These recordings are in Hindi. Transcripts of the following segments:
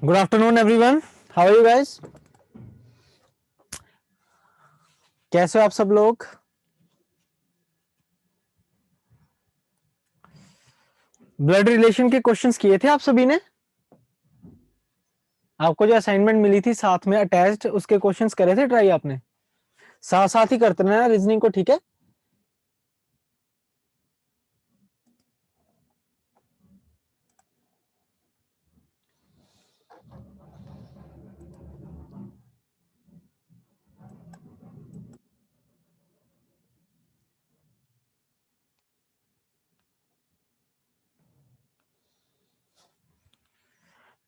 Good afternoon everyone, how are you guys? कैसे हो आप सब लोग? ब्लड रिलेशन के क्वेश्चंस किए थे आप सभी ने? आपको जो असाइनमेंट मिली थी साथ में अटैच्ड, उसके क्वेश्चंस करे थे ट्राई आपने? साथ साथ ही करते रहना रीजनिंग को, ठीक है?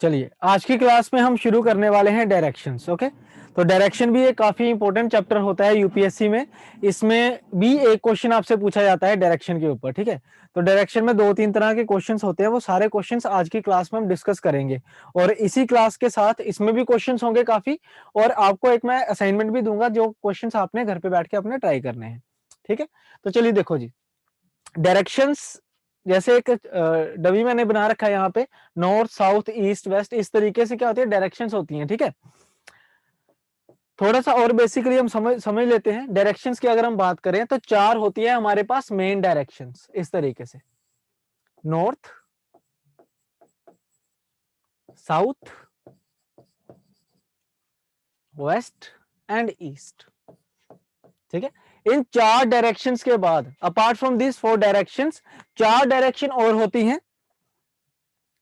चलिए, आज की क्लास में हम शुरू करने वाले हैं डायरेक्शंस। ओके, तो डायरेक्शन भी एक काफी इंपॉर्टेंट चैप्टर होता है यूपीएससी में। इसमें भी एक क्वेश्चन आपसे पूछा जाता है डायरेक्शन के ऊपर, ठीक है? तो डायरेक्शन में दो तीन तरह के क्वेश्चंस होते हैं, वो सारे क्वेश्चंस आज की क्लास में हम डिस्कस करेंगे। और इसी क्लास के साथ इसमें भी क्वेश्चंस होंगे काफी, और आपको एक मैं असाइनमेंट भी दूंगा जो क्वेश्चंस आपने घर पे बैठ के अपने ट्राई करने हैं, ठीक है? तो चलिए देखो जी, डायरेक्शंस जैसे एक डमी मैंने बना रखा है यहाँ पे, नॉर्थ साउथ ईस्ट वेस्ट, इस तरीके से क्या होती है डायरेक्शंस होती हैं, ठीक है? थोड़ा सा और बेसिकली हम समझ लेते हैं डायरेक्शंस की। अगर हम बात करें तो चार होती है हमारे पास मेन डायरेक्शंस, इस तरीके से: north, south, west and east, ठीक है? इन चार डायरेक्शंस के बाद apart from this four directions, चार डायरेक्शन और होती हैं,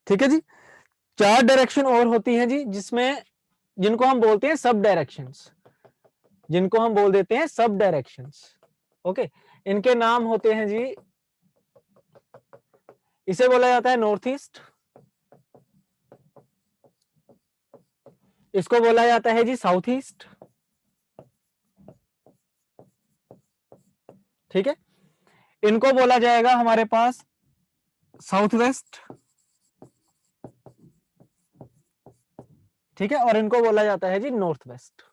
ठीक है जी? चार डायरेक्शन और होती हैं जी, जिसमें जिनको हम बोलते हैं सब डायरेक्शंस, जिनको हम बोल देते हैं सब डायरेक्शंस। ओके, इनके नाम होते हैं जी, इसे बोला जाता है नॉर्थ ईस्ट, इसको बोला जाता है जी साउथ ईस्ट, ठीक है? इनको बोला जाएगा हमारे पास साउथ वेस्ट, ठीक है? और इनको बोला जाता है जी नॉर्थ वेस्ट,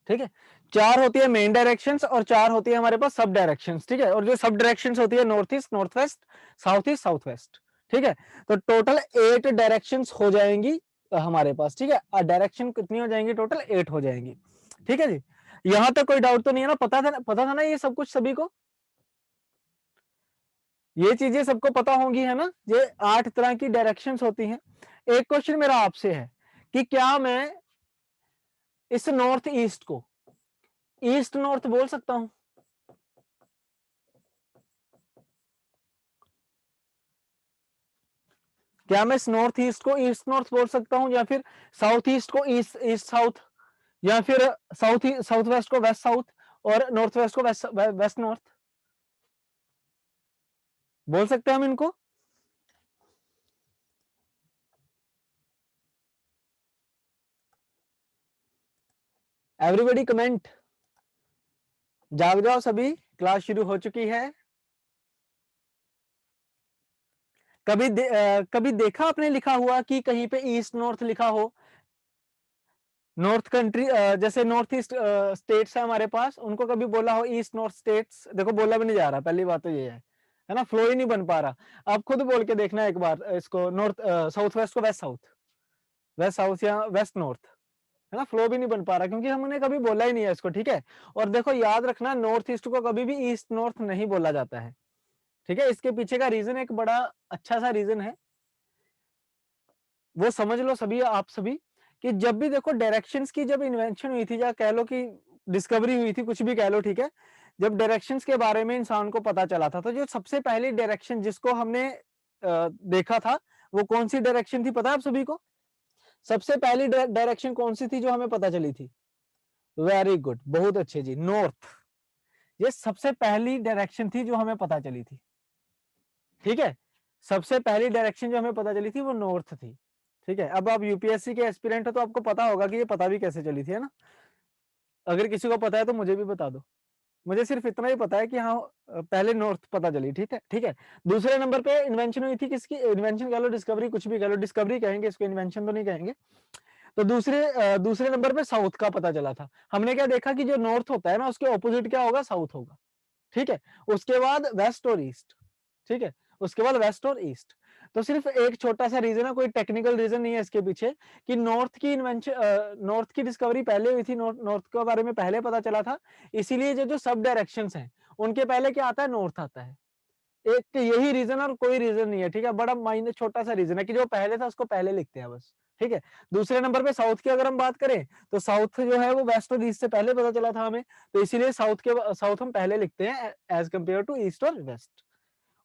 ठीक है? चार होती है मेन डायरेक्शंस और चार होती है हमारे पास सब डायरेक्शंस, ठीक है? और जो सब डायरेक्शंस होती है north east, north west, south east, south waste, ठीक है? तो टोटल 8 डायरेक्शंस हो जाएंगी हमारे पास, ठीक है? डायरेक्शन कितनी हो जाएंगी? टोटल 8 हो जाएंगी, ठीक है जी? यहां तक कोई डाउट तो नहीं है ना? पता था ना ये सब कुछ सभी को? ये चीजें सबको पता होंगी, है ना? ये 8 तरह की डायरेक्शंस होती हैं। एक क्वेश्चन मेरा आपसे है कि क्या मैं इस नॉर्थ ईस्ट को ईस्ट नॉर्थ बोल सकता हूं? क्या मैं इस नॉर्थ ईस्ट को ईस्ट नॉर्थ बोल सकता हूं, या फिर साउथ ईस्ट को ईस्ट ईस्ट साउथ, या फिर साउथ वेस्ट को वेस्ट साउथ, और नॉर्थ वेस्ट को वेस्ट वेस्ट नॉर्थ? बोल सकते हैं हम इनको? एवरीबॉडी कमेंट, जाग जाओ सभी, क्लास शुरू हो चुकी है। कभी देखा आपने लिखा हुआ कि कहीं पे ईस्ट नॉर्थ लिखा हो? नॉर्थ कंट्री, जैसे नॉर्थ ईस्ट स्टेट्स है हमारे पास, उनको कभी बोला हो ईस्ट नॉर्थ स्टेट्स? देखो, बोला भी नहीं जा रहा, पहली बात तो ये है ना? फ्लो ही नहीं बन पा रहा। आप खुद बोल के देखना एक बार इसको, नॉर्थ साउथ वेस्ट को वेस्ट साउथ, वेस्ट साउथ या वेस्ट नॉर्थ, है ना? फ्लो भी नहीं बन पा रहा क्योंकि हमने कभी बोला ही नहीं है इसको, ठीक है? और देखो, याद रखना, नॉर्थ ईस्ट को कभी भी ईस्ट नॉर्थ नहीं बोला जाता है, ठीक है? इसके पीछे का रीजन एक बड़ा अच्छा सा रीजन है, वो समझ लो सभी, आप सभी, कि जब भी देखो डायरेक्शंस की जब इन्वेंशन हुई थी, या कह लो कि डिस्कवरी हुई थी, कुछ भी कह लो, ठीक है? जब डायरेक्शंस के बारे में इंसान को पता चला था, तो जो सबसे पहली डायरेक्शन जिसको हमने देखा था, वो कौन सी डायरेक्शन थी पता है आप सभी को? सबसे पहली डायरेक्शन कौन सी थी जो हमें पता चली थी? वेरी गुड, बहुत अच्छे जी, नॉर्थ। ये सबसे पहली डायरेक्शन थी जो हमें पता चली थी, ठीक है? सबसे पहली डायरेक्शन जो हमें पता चली थी वो नॉर्थ थी, ठीक है? अब आप यूपीएससी के एस्पिरेंट हो तो आपको पता होगा कि ये पता भी कैसे चली थी, है ना? अगर किसी को पता है तो मुझे भी बता दो। मुझे सिर्फ इतना ही पता है कि हाँ, पहले नॉर्थ पता चली, ठीक है? ठीक है। दूसरे नंबर पे इन्वेंशन हुई थी किसकी? इन्वेंशन कह लो, डिस्कवरी, कुछ भी कह लो, डिस्कवरी कहेंगे इसको, इन्वेंशन तो नहीं कहेंगे। तो दूसरे नंबर पे साउथ का पता चला था। हमने क्या देखा कि जो नॉर्थ होता है ना, उसके ऑपोजिट क्या होगा? साउथ होगा, ठीक है? उसके बाद वेस्ट और ईस्ट, ठीक है? उसके बाद वेस्ट और ईस्ट। तो सिर्फ एक छोटा सा रीजन है, कोई टेक्निकल रीजन नहीं है इसके पीछे, कि नॉर्थ की डिस्कवरी पहले हुई थी, नॉर्थ के बारे में पहले पता चला था, इसीलिए जो सब डायरेक्शंस हैं उनके पहले क्या आता है, नॉर्थ आता है। एक तो यही रीजन और कोई रीजन नहीं है, ठीक है, बड़ा माइनर छोटा सा रीजन है कि जो पहले था उसको पहले लिखते हैं बस, ठीक है। दूसरे नंबर पे साउथ की अगर हम बात करें तो साउथ जो है वो वेस्ट और ईस्ट से पहले पता चला था हमें, तो इसीलिए साउथ हम पहले लिखते हैं एज कंपेयर टू ईस्ट और वेस्ट।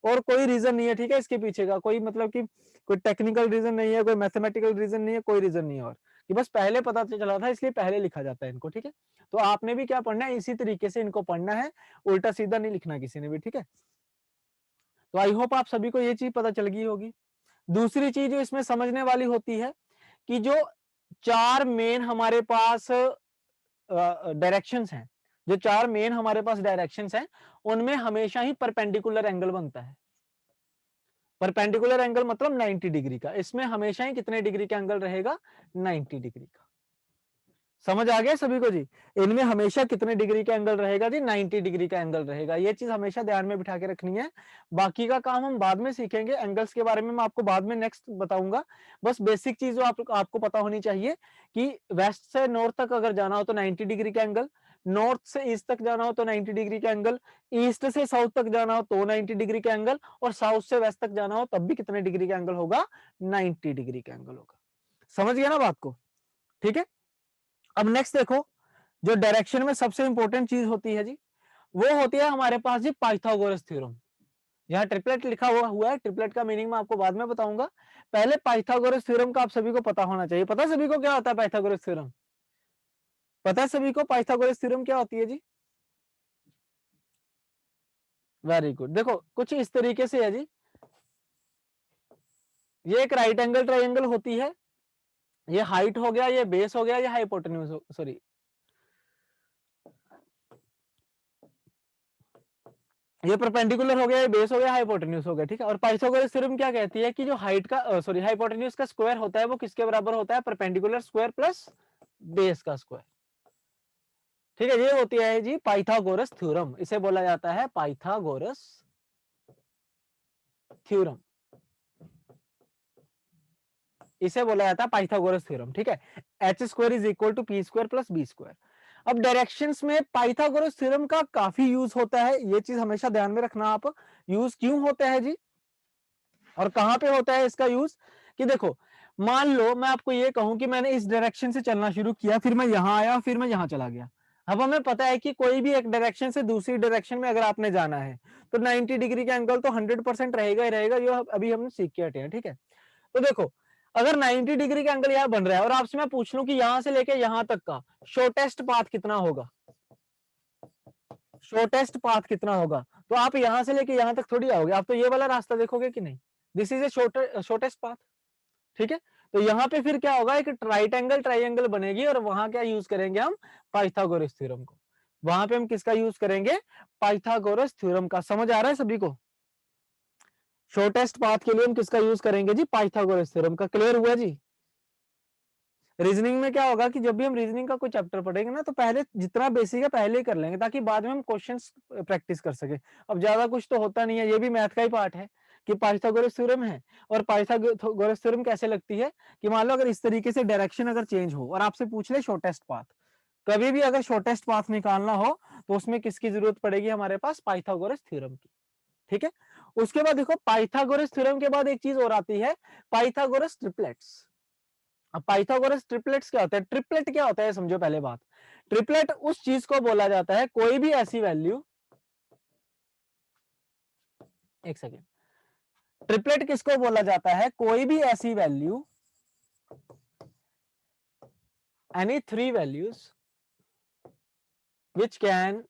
और कोई रीजन नहीं है, ठीक है, इसके पीछे का कोई मतलब कि कोई टेक्निकल रीजन नहीं है, कोई मैथमेटिकल रीजन नहीं है, कोई रीजन नहीं है, और कि बस पहले पता चला था इसलिए पहले लिखा जाता है इनको, ठीक है। तो आपने भी क्या पढ़ना है, इसी तरीके से इनको पढ़ना है, उल्टा सीधा नहीं लिखना किसी ने भी, ठीक है। तो आई होप आप सभी को ये चीज पता चल गई होगी। दूसरी चीज जो इसमें समझने वाली होती है कि जो चार मेन हमारे पास डायरेक्शंस हैं, जो चार मेन हमारे पास डायरेक्शंस हैं, उनमें हमेशा ही परपेंडिकुलर एंगल बनता है। परपेंडिकुलर एंगल मतलब 90 डिग्री का, इसमें हमेशा ही कितने डिग्री का एंगल रहेगा, 90 डिग्री का। समझ आ गया सभी को जी, इनमें हमेशा कितने डिग्री का एंगल रहेगा जी, 90 डिग्री का एंगल रहेगा। ये चीज हमेशा ध्यान में बिठा के रखनी है, बाकी का काम हम बाद में सीखेंगे, एंगल्स के बारे में मैं आपको बाद में नेक्स्ट बताऊंगा। बस बेसिक चीज जो आपको पता होनी चाहिए कि वेस्ट से नॉर्थ तक अगर जाना हो तो 90 डिग्री का एंगल, नॉर्थ से ईस्ट तक जाना हो तो 90 डिग्री का एंगल, ईस्ट से साउथ तक जाना हो तो 90 डिग्री का एंगल, और साउथ से वेस्ट तक जाना हो तब भी कितने डिग्री का एंगल होगा, 90 डिग्री का एंगल होगा। समझ गया ना बात को, ठीक है। अब नेक्स्ट देखो, जो डायरेक्शन में सबसे इंपॉर्टेंट चीज होती है जी, वो होती है हमारे पास जी पाइथागोरस थ्योरम। यहाँ ट्रिपलेट लिखा हुआ है, ट्रिपलेट का मीनिंग मैं आपको बाद में बताऊंगा, पहले पाइथागोरस थ्योरम का आप सभी को पता होना चाहिए। पता है सभी को क्या होता है पाइथागोरस थ्योरम, पता है सभी को पाइथागोरस थ्योरम क्या होती है जी, वेरी गुड। देखो कुछ इस तरीके से है जी, ये एक राइट एंगल ट्राइंगल होती है, ये हाइट हो गया, ये बेस हो गया, ये हाइपोटेन्यूज सॉरी ये परपेंडिकुलर हो गया, ये बेस हो गया, हाइपोटेन्यूज हो गया, ठीक है। और पाइथागोरस थ्योरम क्या कहती है कि जो हाइट का सॉरी हाइपोटेन्यूज का स्क्वायर होता है वो किसके बराबर होता है, परपेंडिकुलर स्क्वायर प्लस बेस का स्क्वायर, ठीक है। ये होती है जी पाइथागोरस थ्योरम, इसे बोला जाता है पाइथागोरस थ्योरम, इसे बोला जाता है पाइथागोरस थ्योरम, ठीक है। H square is equal to P square plus B square. अब डायरेक्शंस में पाइथागोरस थ्योरम का काफी यूज होता है, ये चीज हमेशा ध्यान में रखना आप, यूज क्यों होता है जी और कहां पे होता है इसका यूज, कि देखो मान लो मैं आपको ये कहूं कि मैंने इस डायरेक्शन से चलना शुरू किया, फिर मैं यहां आया, फिर मैं यहां चला गया। अब हमें पता है कि कोई भी एक डायरेक्शन से दूसरी डायरेक्शन में अगर आपने जाना है तो 90 डिग्री का एंगल तो 100% रहेगा ही रहेगा, जो अभी हमने सीख के हटे हैं, ठीक है। तो देखो अगर 90 डिग्री का एंगल यहाँ बन रहा है और आपसे मैं पूछ लूं कि यहां से लेके यहां तक का शॉर्टेस्ट पाथ कितना होगा, शॉर्टेस्ट पाथ कितना होगा, तो आप यहां से लेके यहां तक थोड़ी आओगे, आप तो ये वाला रास्ता देखोगे कि नहीं, this is a shortest path, ठीक है। तो यहाँ पे फिर क्या होगा, एक राइट एंगल ट्राइंगल बनेगी और वहां क्या यूज करेंगे हम, पाइथागोरस थ्योरम को। वहां पे हम किसका यूज करेंगे, पाइथागोरस थ्योरम का। समझ आ रहा है सभी को, शॉर्टेस्ट पाथ के लिए हम किसका यूज करेंगे जी, पाइथागोरस थ्योरम का। क्लियर हुआ जी। रीजनिंग में क्या होगा कि जब भी हम रीजनिंग का कोई चैप्टर पढ़ेंगे ना तो पहले जितना बेसिक है पहले ही कर लेंगे ताकि बाद में हम क्वेश्चंस प्रैक्टिस कर सके। अब ज्यादा कुछ तो होता नहीं है, ये भी मैथ का ही पार्ट है कि पाइथागोरस थ्योरम है। और पाइथागोरस थ्योरम कैसे लगती है कि मान लो अगर इस तरीके से डायरेक्शन अगर चेंज हो और आपसे पूछ ले शॉर्टेस्ट पाथ, कभी भी अगर शॉर्टेस्ट पाथ निकालना हो तो उसमें किसकी जरूरत पड़ेगी, हमारे पास पाइथागोरस थ्योरम की, ठीक है। उसके बाद देखो पाइथागोरस थ्योरम के बाद एक चीज और आती है, पाइथागोरस ट्रिपलेट्स। अब पाइथागोरस ट्रिपलेट्स क्या होता है, ट्रिपलेट क्या होता है समझो पहले बात, ट्रिपलेट उस चीज को बोला जाता है कोई भी ऐसी वैल्यू, एक सेकेंड, ट्रिपलेट किसको बोला जाता है, कोई भी ऐसी value, any three values which can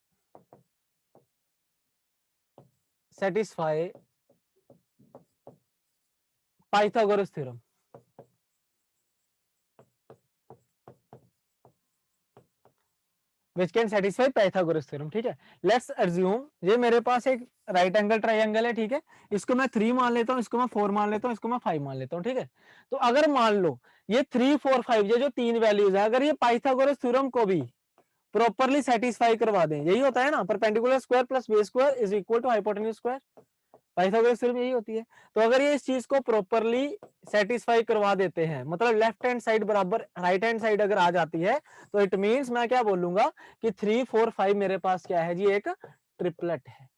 satisfy Pythagoras theorem. Which can satisfy Pythagoras theorem, ठीक है। लेट्स अज्यूम ये मेरे पास एक राइट एंगल ट्राइंगल है, ठीक है, इसको मैं 3 मान लेता हूं, इसको मैं 4 मान लेता हूं, इसको मैं 5 मान लेता हूं, ठीक है। तो अगर मान लो ये 3 4 5 ये जो तीन वैल्यूज है अगर ये पाइथागोरस थ्योरम को भी प्रॉपर्ली सेटिस्फाई करवा दें, यही होता है ना, perpendicular square plus base square is equal to hypotenuse square, Pythagoras theorem यही होती है। तो अगर ये इस चीज को प्रॉपरली सेटिस्फाई करवा देते हैं, मतलब लेफ्ट हैंड साइड बराबर राइट हैंड साइड अगर आ जाती है, तो इट मींस मैं क्या बोलूंगा कि 3 4 5 मेरे पास क्या है जी, एक ट्रिपलेट है।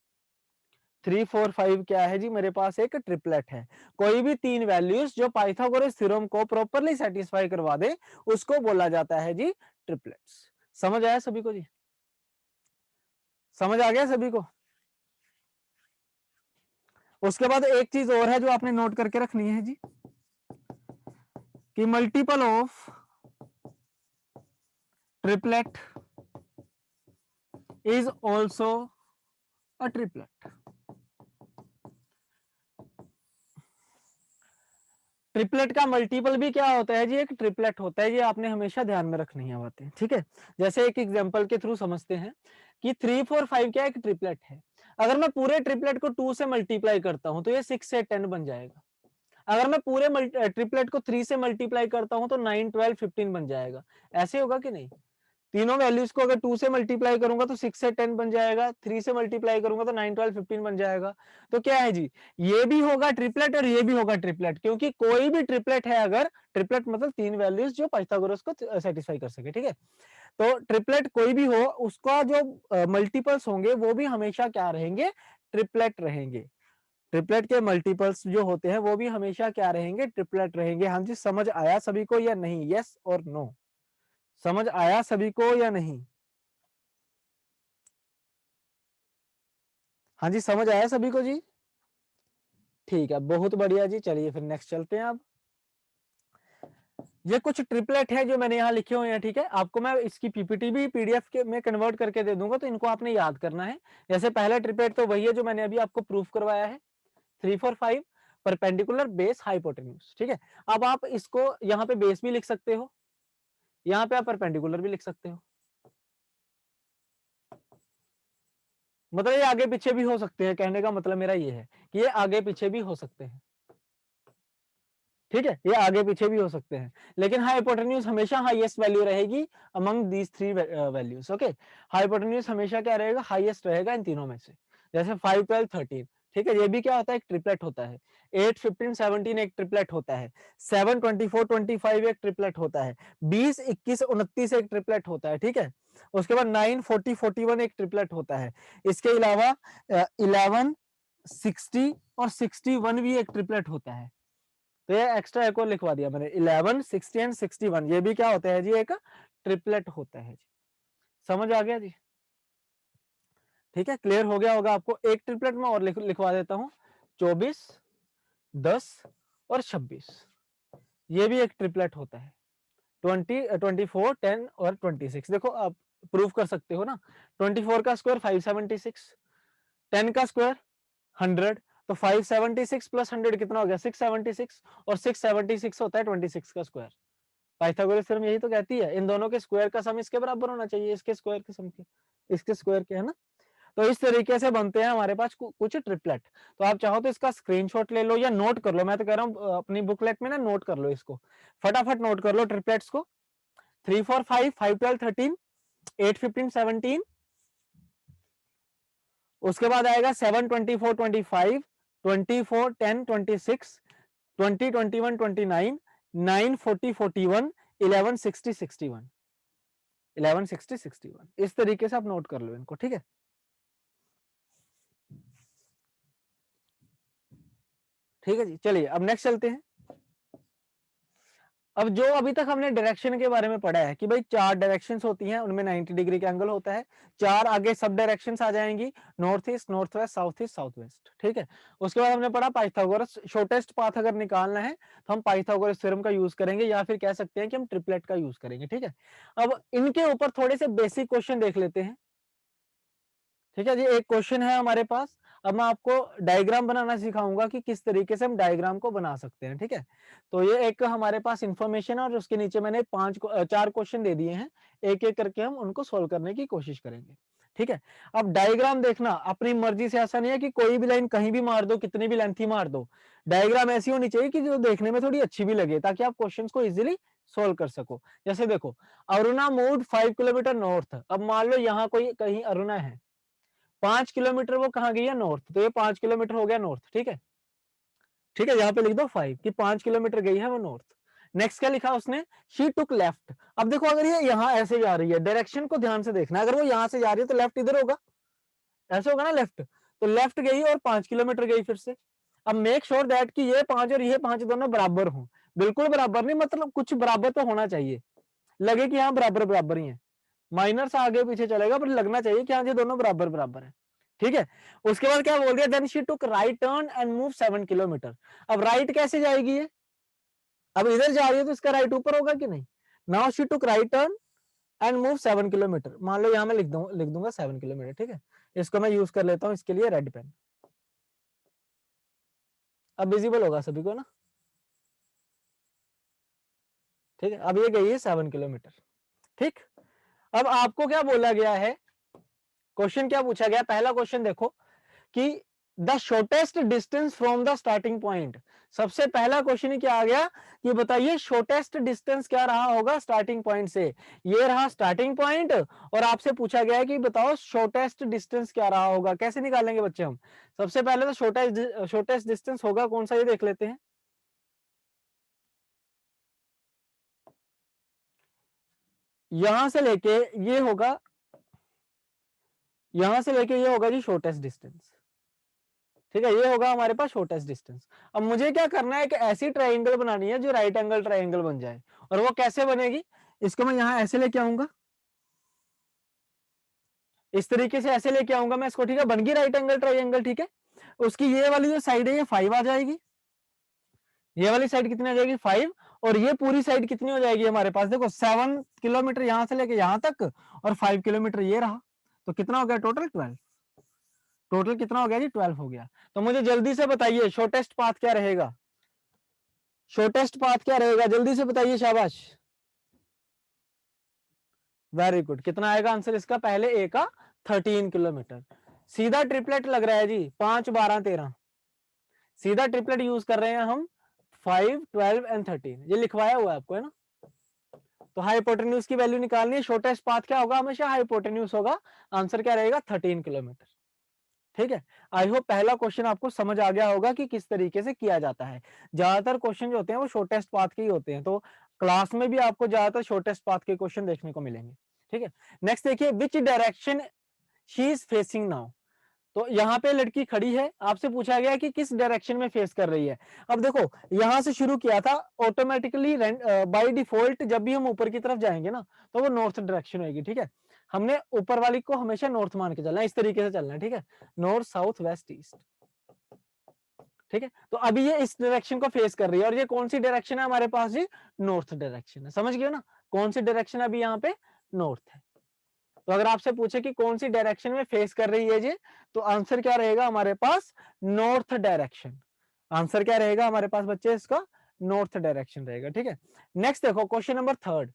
3 4 5 क्या है जी, मेरे पास एक ट्रिपलेट है। कोई भी तीन वैल्यूज जो पाइथागोरस थ्योरम को प्रॉपरली सेटिस्फाई करवा दे, उसको बोला जाता है जी ट्रिपलेट्स। समझ आया सभी को जी? समझ आ गया सभी को? उसके बाद एक चीज और है जो आपने नोट करके रखनी है जी, कि multiple of triplet is also a triplet. Triplet का मल्टीपल भी क्या होता है जी, एक ट्रिपलेट होता है। ये आपने हमेशा ध्यान में रखनी है बातें, ठीक है। जैसे एक एग्जांपल के थ्रू समझते हैं कि 3 4 5 क्या एक ट्रिपलेट है। अगर मैं पूरे ट्रिपलेट को 2 से मल्टीप्लाई करता हूं तो ये 6 से 10 बन जाएगा। अगर मैं पूरे ट्रिपलेट को 3 से मल्टीप्लाई करता हूं तो 9 12 15 बन जाएगा। ऐसे होगा कि नहीं? तीनों वैल्यूज को अगर 2 से मल्टीप्लाई करूंगा तो 6 से 10 बन जाएगा, 3 से मल्टीप्लाई करूंगा तो 9 12 15 बन जाएगा। तो क्या है जी, ये भी होगा ट्रिपलेट और ये भी होगा ट्रिपलेट, क्योंकि कोई भी ट्रिपलेट है, अगर ट्रिपलेट मतलब तीन वैल्यूज जो पाइथागोरस को सेटिस्फाई कर सके, ठीक है। तो ट्रिपलेट कोई भी हो, उसका जो मल्टीपल्स होंगे वो भी हमेशा क्या रहेंगे, ट्रिपलेट रहेंगे। ट्रिपलेट के मल्टीपल्स जो होते हैं वो भी हमेशा क्या रहेंगे, ट्रिपलेट रहेंगे। हाँ जी, समझ आया सभी को या नहीं? यस और नो? समझ आया सभी को या नहीं? हाँ जी, समझ आया सभी को जी? ठीक है, बहुत बढ़िया जी। चलिए फिर नेक्स्ट चलते हैं। अब ये कुछ ट्रिपलेट है जो मैंने यहाँ लिखे हुए हैं, ठीक है। आपको मैं इसकी पीपीटी भी पीडीएफ के में कन्वर्ट करके दे दूंगा, तो इनको आपने याद करना है। जैसे पहला ट्रिपलेट तो वही है जो मैंने अभी आपको प्रूफ करवाया है, 3 4 5 परपेंडिकुलर बेस हाइपोटेन्यूज, ठीक है। अब आप इसको यहाँ पे बेस भी लिख सकते हो, यहाँ पे आप परपेंडिकुलर भी लिख सकते हो, मतलब ये आगे पीछे भी हो सकते हैं। कहने का मतलब मेरा ये है कि ये आगे पीछे भी हो सकते हैं, ठीक है। ये आगे पीछे भी हो सकते हैं, लेकिन हाइपोटेन्यूज हमेशा हाईएस्ट वैल्यू रहेगी among these three values. Okay, hypotenuse हमेशा क्या रहेगा, हाईएस्ट रहेगा इन तीनों में से। जैसे 5 12 13, ठीक है, ये भी क्या होता है, एक ट्रिपलेट होता है। 8 15 17 एक ट्रिपलेट होता है। 7 24 25 एक ट्रिपलेट होता है। 20 21 29 एक ट्रिपलेट होता है, ठीक है। उसके बाद 9 40 41 एक ट्रिपलेट होता है। इसके अलावा 11 60 और 61 भी एक ट्रिपलेट होता है। तो ये एक्स्ट्रा एक और लिखवा दिया मैंने, 11 60 एंड 61, ये भी क्या होता है जी, एक ट्रिपलेट होता है जी। समझ आ गया जी? ठीक है, क्लियर हो गया होगा आपको। एक ट्रिपलेट में और लिखवा देता हूं, 24 10 और 26, ये भी एक ट्रिपलेट होता है। 20 24 10 और 26, देखो आप प्रूव कर सकते हो ना। 24 का स्क्वायर 576, 10 का स्क्वायर 100, तो 576 प्लस 100 कितना हो गया, 676, और 676 होता है 26 का स्क्वायर। पाइथागोरस थ्योरम यही तो कहती है, इन दोनों के स्क्वायर का सम इसके बराबर होना चाहिए, इसके स्क्वायर के सम के, इसके स्क्वायर के, है ना। तो इस तरीके से बनते हैं हमारे पास कुछ ट्रिपलेट। तो आप चाहो तो इसका स्क्रीनशॉट ले लो या नोट कर लो, मैं तो कह रहा हूँ अपनी बुकलेट में ना नोट कर लो इसको, फटाफट नोट कर लो ट्रिपलेट्स को। 3 4 5 5 12 13 8 15 17, उसके बाद आएगा 7 24 25 24 10 26 20 21 29 9 40 41 11 60 61, 11 60 61, इस तरीके से आप नोट कर लो इनको, ठीक है। ठीक है जी, चलिए अब नेक्स्ट चलते हैं। अब जो अभी तक हमने डायरेक्शन के बारे में पढ़ा है कि भाई चार डायरेक्शंस होती हैं, उनमें 90 डिग्री का एंगल होता है। चार आगे सब डायरेक्शंस आ जाएंगी, north east north west south east south waste, ठीक है। उसके बाद हमने पढ़ा पाइथागोरस, शॉर्टेस्ट पाथ अगर निकालना है तो हम पाइथागोरस थ्योरम का यूज करेंगे, या फिर कह सकते हैं कि हम ट्रिपलेट का यूज करेंगे, ठीक है। अब इनके ऊपर थोड़े से बेसिक क्वेश्चन देख लेते हैं, ठीक है जी। एक क्वेश्चन है हमारे पास, अब मैं आपको डायग्राम बनाना सिखाऊंगा कि किस तरीके से हम डायग्राम को बना सकते हैं, ठीक है। तो ये एक हमारे पास इंफॉर्मेशन है और उसके नीचे मैंने चार क्वेश्चन दे दिए हैं, एक एक करके हम उनको सोल्व करने की कोशिश करेंगे, ठीक है। अब डायग्राम देखना अपनी मर्जी से, ऐसा नहीं है कि कोई भी लाइन कहीं भी मार दो, कितनी भी लेंथी मार दो। डायग्राम ऐसी होनी चाहिए कि जो देखने में थोड़ी अच्छी भी लगे, ताकि आप क्वेश्चंस को इजीली सोल्व कर सको। जैसे देखो, अरुणा मूव्ड 5 किलोमीटर नॉर्थ। अब मान लो यहाँ कोई कहीं अरुणा है, 5 किलोमीटर वो कहाँ गई है, नॉर्थ, तो ये 5 किलोमीटर हो गया नॉर्थ, ठीक है, ठीक है, यहाँ पे लिख दो 5 कि 5 किलोमीटर गई है वो नॉर्थ। नेक्स्ट क्या लिखा उसने, शी टुक लेफ्ट। अब देखो अगर ये यहाँ ऐसे जा रही है, डायरेक्शन को ध्यान से देखना, अगर वो यहाँ से जा रही है तो लेफ्ट इधर होगा, ऐसे होगा ना लेफ्ट, तो लेफ्ट गई और 5 किलोमीटर गई फिर से। अब मेक श्योर दैट कि ये 5 और ये 5 दोनों बराबर हो, बिल्कुल बराबर नहीं, मतलब कुछ बराबर तो होना चाहिए, लगे कि हाँ बराबर बराबर ही है, माइनर सा आगे पीछे चलेगा पर लगना चाहिए कि हाँ ये दोनों बराबर बराबर है, ठीक है। उसके बाद क्या बोल दिया, then she took right turn and move 7 kilometre. अब राइट कैसे जाएगी ये, अब इधर जा रही है तो इसका राइट ऊपर होगा कि नहीं। Now she took right turn and move 7 kilometre, मान लो यहाँ मैं लिख दूंगा 7 किलोमीटर, ठीक है। इसको मैं यूज कर लेता हूँ इसके लिए रेड पेन। अब विजिबल होगा सभी को ना, ठीक है। अब ये गई है 7 किलोमीटर, ठीक। अब आपको क्या बोला गया है, क्वेश्चन क्या पूछा गया, पहला क्वेश्चन देखो कि the shortest distance from the starting point. सबसे पहला क्वेश्चन ही क्या आ गया कि बताइए शॉर्टेस्ट डिस्टेंस क्या रहा होगा स्टार्टिंग पॉइंट से। ये रहा स्टार्टिंग पॉइंट और आपसे पूछा गया है कि बताओ शॉर्टेस्ट डिस्टेंस क्या रहा होगा। कैसे निकालेंगे बच्चे हम, सबसे पहले तो शॉर्टेस्ट डिस्टेंस होगा कौन सा ये देख लेते हैं। यहां से लेके ये होगा, यहां से लेके ये होगा जी शॉर्टेस्ट डिस्टेंस, ठीक है, ये होगा हमारे पास शॉर्टेस्ट डिस्टेंस। अब मुझे क्या करना है, एक ऐसी ट्राइंगल बनानी है जो राइट एंगल ट्राइंगल बन जाए, और वो कैसे बनेगी, इसको मैं यहां ऐसे लेके आऊंगा, इस तरीके से ऐसे लेके आऊंगा मैं इसको, ठीक है, बन गई राइट एंगल ट्राइंगल, ठीक है। उसकी ये वाली जो साइड है ये 5 आ जाएगी, ये वाली साइड कितनी आ जाएगी 5, और ये पूरी साइड कितनी हो जाएगी हमारे पास, देखो 7 किलोमीटर यहां से लेके यहां तक और 5 किलोमीटर ये रहा, तो कितना हो गया टोटल 12, टोटल कितना हो गया जी 12 हो गया। तो मुझे जल्दी से बताइए शॉर्टेस्ट पाथ क्या रहेगा, शॉर्टेस्ट पाथ क्या रहेगा, जल्दी से बताइए, शाबाश, वेरी गुड। कितना आएगा आंसर इसका, पहले ए का 13 किलोमीटर, सीधा ट्रिपलेट लग रहा है जी, 5 12 13, सीधा ट्रिपलेट यूज कर रहे हैं हम, 5 12 एंड 13, ये लिखवाया हुआ है आपको, है ना। तो हाइपोटेन्यूज की वैल्यू निकालनी है, शॉर्टेस्ट पाथ क्या होगा, हमेशा हाइपोटेन्यूज होगा, आंसर क्या रहेगा 13 किलोमीटर, ठीक है। आई होप पहला क्वेश्चन आपको समझ आ गया होगा कि किस तरीके से किया जाता है। ज्यादातर क्वेश्चन जो होते हैं वो शॉर्टेस्ट पाथ के ही होते हैं, तो क्लास में भी आपको ज्यादातर शॉर्टेस्ट पाथ के क्वेश्चन देखने को मिलेंगे, ठीक है। नेक्स्ट देखिए, which direction she is facing now. तो यहाँ पे लड़की खड़ी है, आपसे पूछा गया कि किस डायरेक्शन में फेस कर रही है। अब देखो यहां से शुरू किया था, ऑटोमेटिकली बाय डिफॉल्ट जब भी हम ऊपर की तरफ जाएंगे ना तो वो नॉर्थ डायरेक्शन होगी, ठीक है। हमने ऊपर वाली को हमेशा नॉर्थ मान के चलना है, इस तरीके से चलना है, ठीक है, नॉर्थ साउथ वेस्ट ईस्ट, ठीक है। तो अभी ये इस डायरेक्शन को फेस कर रही है और ये कौन सी डायरेक्शन है हमारे पास जी, नॉर्थ डायरेक्शन है, समझ गए ना, कौन सी डायरेक्शन अभी यहाँ पे नॉर्थ है। तो अगर आपसे पूछे कि कौन सी डायरेक्शन में फेस कर रही है जी, तो आंसर क्या रहेगा हमारे पास, नॉर्थ डायरेक्शन, आंसर क्या रहेगा हमारे पास बच्चे इसका, नॉर्थ डायरेक्शन रहेगा, ठीक है। नेक्स्ट देखो question number third,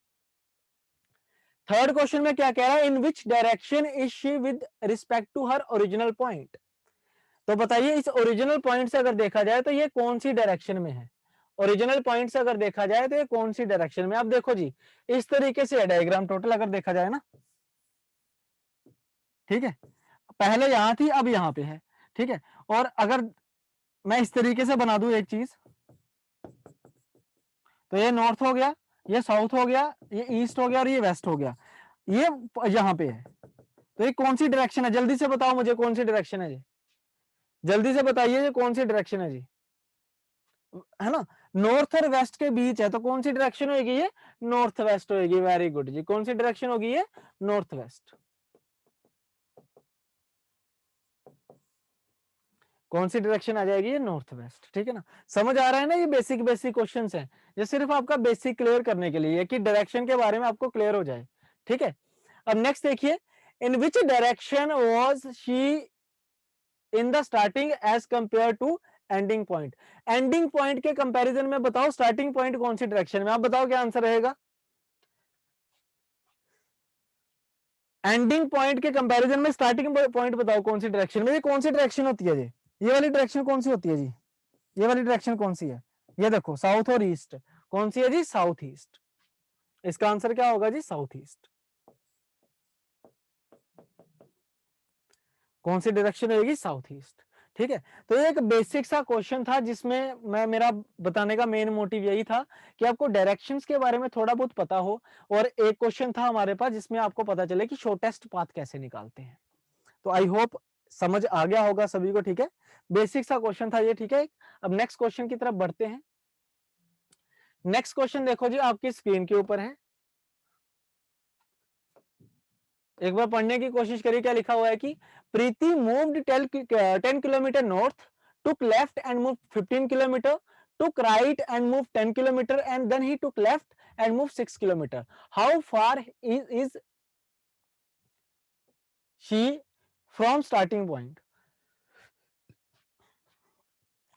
third question में क्या कह रहा है, in which direction is she with respect to her original point. तो बताइए इस ओरिजिनल पॉइंट से अगर देखा जाए तो ये कौन सी डायरेक्शन में है, ओरिजिनल पॉइंट से अगर देखा जाए तो ये कौन सी डायरेक्शन में। अब देखो जी इस तरीके से है डायग्राम टोटल अगर देखा जाए ना, ठीक है, पहले यहां थी अब यहां पे है, ठीक है। और अगर मैं इस तरीके से बना दूं एक चीज, तो ये नॉर्थ हो गया, ये साउथ हो गया, ये ईस्ट हो गया और ये वेस्ट हो गया, ये यहां पे है, तो ये कौन सी डायरेक्शन है, जल्दी से बताओ मुझे कौन सी डायरेक्शन है जी, जल्दी से बताइए ये कौन सी डायरेक्शन है जी, है ना, नॉर्थ और वेस्ट के बीच है, तो कौन सी डायरेक्शन होगी ये, नॉर्थ वेस्ट होगी, वेरी गुड जी, कौन सी डायरेक्शन होगी ये, नॉर्थ वेस्ट, कौन सी डायरेक्शन आ जाएगी ये, नॉर्थ वेस्ट, ठीक है ना। समझ आ रहा है ना, ये बेसिक बेसिक क्वेश्चंस हैं, ये सिर्फ आपका बेसिक क्लियर करने के लिए है कि डायरेक्शन के बारे में आपको क्लियर हो जाए, ठीक है। अब नेक्स्ट देखिए, in which direction was she in the starting as compare to ending point, ending point के कंपैरिजन में बताओ स्टार्टिंग पॉइंट कौन सी डायरेक्शन में, आप बताओ क्या आंसर रहेगा, एंडिंग पॉइंट के कंपैरिजन में स्टार्टिंग पॉइंट बताओ कौन सी डायरेक्शन में, ये कौन सी डायरेक्शन होती है जी, ये वाली डायरेक्शन कौन सी होती है जी, ये वाली डायरेक्शन कौन सी है, ये देखो साउथ और ईस्ट, कौन सी है जी, साउथ ईस्ट, इसका आंसर क्या होगा जी, साउथ ईस्ट, कौन सी डायरेक्शन रहेगी? South east. ठीक है, तो ये एक बेसिक सा क्वेश्चन था जिसमें मैं मेरा बताने का मेन मोटिव यही था कि आपको डायरेक्शंस के बारे में थोड़ा बहुत पता हो, और एक क्वेश्चन था हमारे पास जिसमें आपको पता चले कि शॉर्टेस्ट पाथ कैसे निकालते हैं। तो आई होप समझ आ गया होगा सभी को। ठीक है, बेसिक सा क्वेश्चन था ये। ठीक है, अब नेक्स्ट क्वेश्चन की तरफ बढ़ते हैं। नेक्स्ट क्वेश्चन देखो जी, आपकी स्क्रीन के ऊपर है, एक बार पढ़ने की कोशिश करिए क्या लिखा हुआ है कि Preeti moved 10 kilometre north, took left and move 15 kilometre, took right and move 10 kilometre, and then he took left and move 6 kilometre. How far is she from starting point?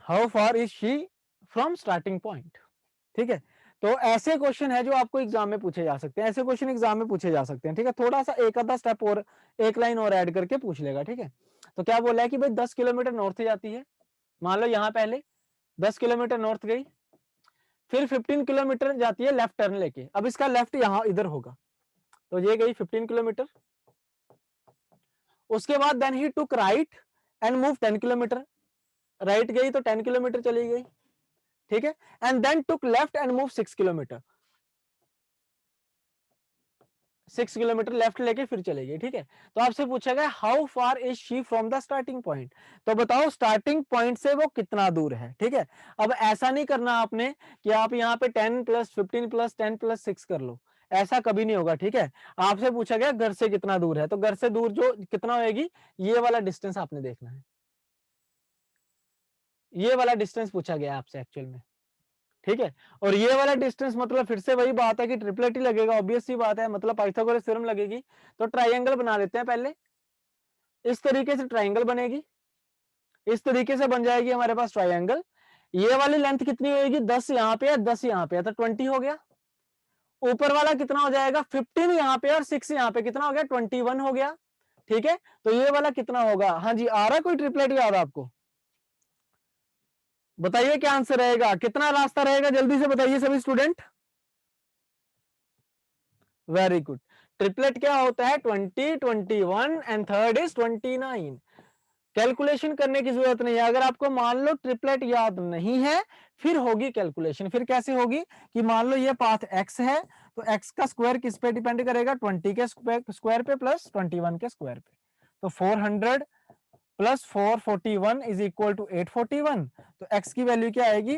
How far is she from starting point? ठीक है, तो ऐसे क्वेश्चन है जो आपको एग्जाम में पूछे जा सकते हैं, ऐसे क्वेश्चन एग्जाम में पूछे जा सकते हैं। ठीक है, थोड़ा सा एक आधा स्टेप और, एक लाइन और ऐड करके पूछ लेगा। ठीक है, तो क्या बोला है कि भाई 10 किलोमीटर नॉर्थ जाती है, मान लो यहां पहले 10 किलोमीटर नॉर्थ गई, फिर 15 किलोमीटर जाती है लेफ्ट टर्न लेके, अब इसका लेफ्ट यहां इधर होगा, तो ये गई 15 किलोमीटर। उसके बाद then he took right and move 10 kilometre, right गई तो 10 किलोमीटर चली गई। ठीक है, and then took left and move 6 kilometre, 6 kilometre left लेके फिर चलेगी। ठीक है, तो आपसे पूछा गया how far is she from the starting point, तो बताओ स्टार्टिंग पॉइंट से वो कितना दूर है। ठीक है, अब ऐसा नहीं करना आपने कि आप यहाँ पे 10 प्लस 15 प्लस 10 प्लस 6 कर लो, ऐसा कभी नहीं होगा। ठीक है, आपसे पूछा गया घर से कितना दूर है, तो घर से दूर जो कितना होगी, ये वाला डिस्टेंस आपने देखना है, ये वाला डिस्टेंस पूछा गया आपसे एक्चुअल में। ठीक है, और ये वाला डिस्टेंस मतलब फिर से वही बात है कि ट्रिपलेट ही लगेगा, ऑब्वियस सी बात है, मतलब पाइथागोरस थ्योरम लगेगी। तो ट्राइंगल बना लेते हैं पहले, इस तरीके से ट्राइंगल बनेगी, इस तरीके से बन जाएगी हमारे पास ट्राइंगल। ये वाली लेंथ कितनी होगी, 10 यहाँ पे है, 10 यहाँ पे है, तो 20 हो गया। ऊपर वाला कितना हो जाएगा, 15 यहाँ पे और 6 यहाँ पे, कितना हो गया, 21 हो गया। ठीक है, तो ये वाला कितना होगा? हाँ जी, आ रहा है कोई ट्रिपलेट याद आपको? बताइए क्या आंसर रहेगा, कितना रास्ता रहेगा, जल्दी से बताइए सभी स्टूडेंट। वेरी गुड, ट्रिपलेट क्या होता है, 20, 21 एंड थर्ड इज 29। कैलकुलेशन करने की जरूरत नहीं है, अगर आपको मान लो ट्रिपलेट याद नहीं है, फिर होगी कैलकुलेशन। फिर कैसे होगी कि मान लो ये पाथ x है, तो x का स्क्वायर किस पे डिपेंड करेगा, 20 के स्क्वायर पे प्लस 21 के स्क्वायर पे, तो 400 प्लस 441 इज इक्वल टू 841, तो x की वैल्यू क्या आएगी,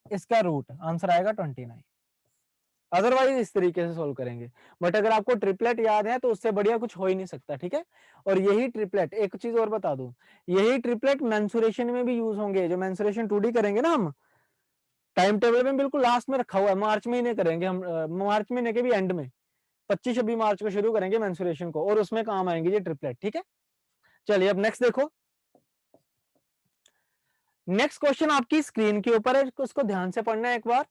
इसका रूट, आंसर आएगा 29। अदरवाइज इस तरीके से सोल्व करेंगे, बट अगर आपको ट्रिपलेट याद है तो उससे बढ़िया कुछ हो ही नहीं सकता। ठीक है, और यही ट्रिपलेट, एक चीज और बता दूं, यही ट्रिपलेट मेंसुरेशन में भी यूज होंगे, जो मेंसुरेशन 2D करेंगे ना हम, टाइम टेबल में बिल्कुल लास्ट में रखा हुआ है, मार्च महीने करेंगे हम, मार्च महीने के भी एंड में, 25-26 मार्च को शुरू करेंगे मेंसुरेशन को, और उसमें काम आएंगे ये ट्रिपलेट। ठीक है, चलिए अब नेक्स्ट देखो, नेक्स्ट क्वेश्चन आपकी स्क्रीन के ऊपर है, उसको ध्यान से पढ़ना है एक बार,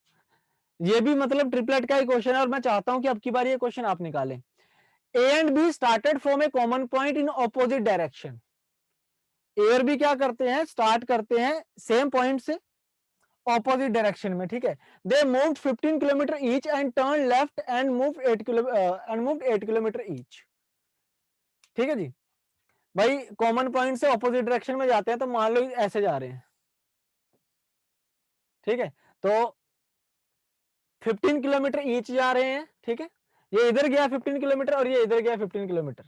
ये भी मतलब ट्रिपलेट का ही क्वेश्चन है, और मैं चाहता हूं कि अब की बार ये क्वेश्चन आप निकालें। A and B started from a common point in opposite direction. A और B क्या करते हैं, स्टार्ट करते हैं सेम पॉइंट से ऑपोजिट डायरेक्शन में। ठीक है, दे moved 15 kilometre each and turn left and moved 8 kilometre each. ठीक है जी, भाई कॉमन पॉइंट से ऑपोजिट डायरेक्शन में जाते हैं, तो मान लो ऐसे जा रहे हैं। ठीक है, तो 15 किलोमीटर ईच जा रहे हैं। ठीक है, ये इधर गया 15 किलोमीटर और ये इधर गया 15 किलोमीटर,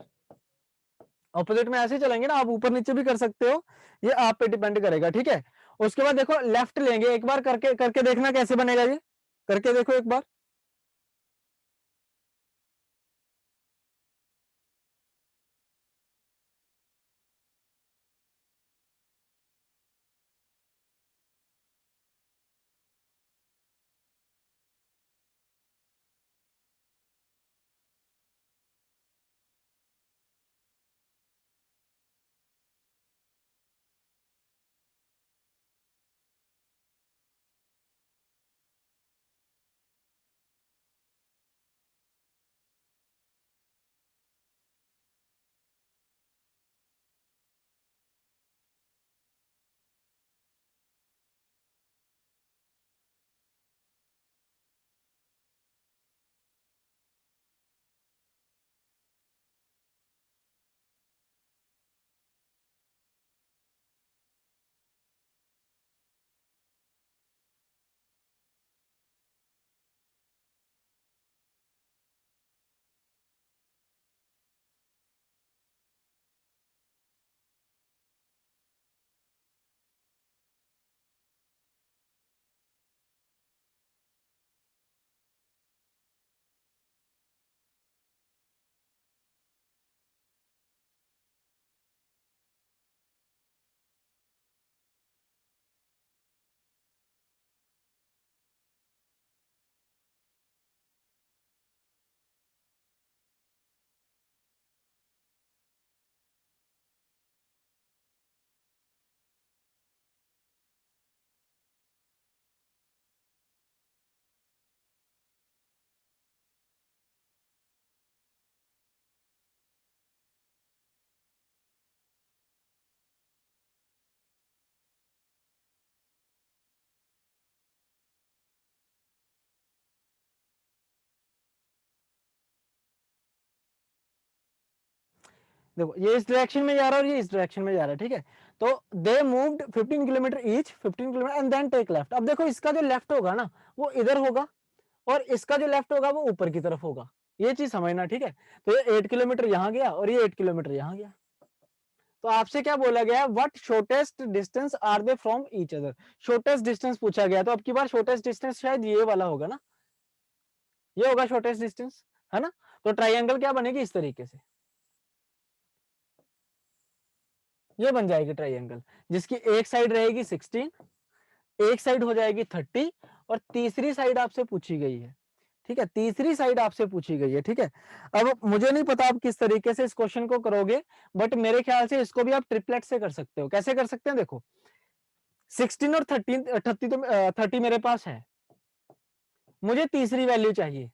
ऑपोजिट में ऐसे चलेंगे ना, आप ऊपर नीचे भी कर सकते हो, ये आप पे डिपेंड करेगा। ठीक है, उसके बाद देखो लेफ्ट लेंगे, एक बार करके करके देखना कैसे बनेगा, ये करके देखो एक बार। देखो ये इस डायरेक्शन में जा रहा है और ये इस डायरेक्शन में जा रहा है, ठीक है। तो they moved 15 kilometre each, 15 kilometre and then take left. अब देखो इसका जो लेफ्ट होगा ना वो इधर होगा और इसका जो लेफ्ट होगा वो ऊपर की तरफ होगा, ये चीज समझना, ठीक है। तो ये 8 किलोमीटर यहां गया और ये 8 किलोमीटर यहां गया। तो आपसे क्या बोला गया, what shortest distance are they from each other. Shortest distance पूछा गया, तो अब की बार शॉर्टेस्ट डिस्टेंस शायद ये वाला होगा ना, ये होगा शॉर्टेस्ट डिस्टेंस, है ना। तो ट्राइंगल क्या बनेगी इस तरीके से, ये बन जाएगी ट्राइंगल, जिसकी एक साइड रहेगी 16, एक साइड हो जाएगी 30 और तीसरी साइड आपसे पूछी गई है, ठीक है। तीसरी साइड आपसे पूछी गई है, ठीक है। अब मुझे नहीं पता आप किस तरीके से इस क्वेश्चन को करोगे, बट मेरे ख्याल से इसको भी आप ट्रिपलेट से कर सकते हो। कैसे कर सकते हैं, देखो 16 और 30 मेरे पास है, मुझे तीसरी वैल्यू चाहिए।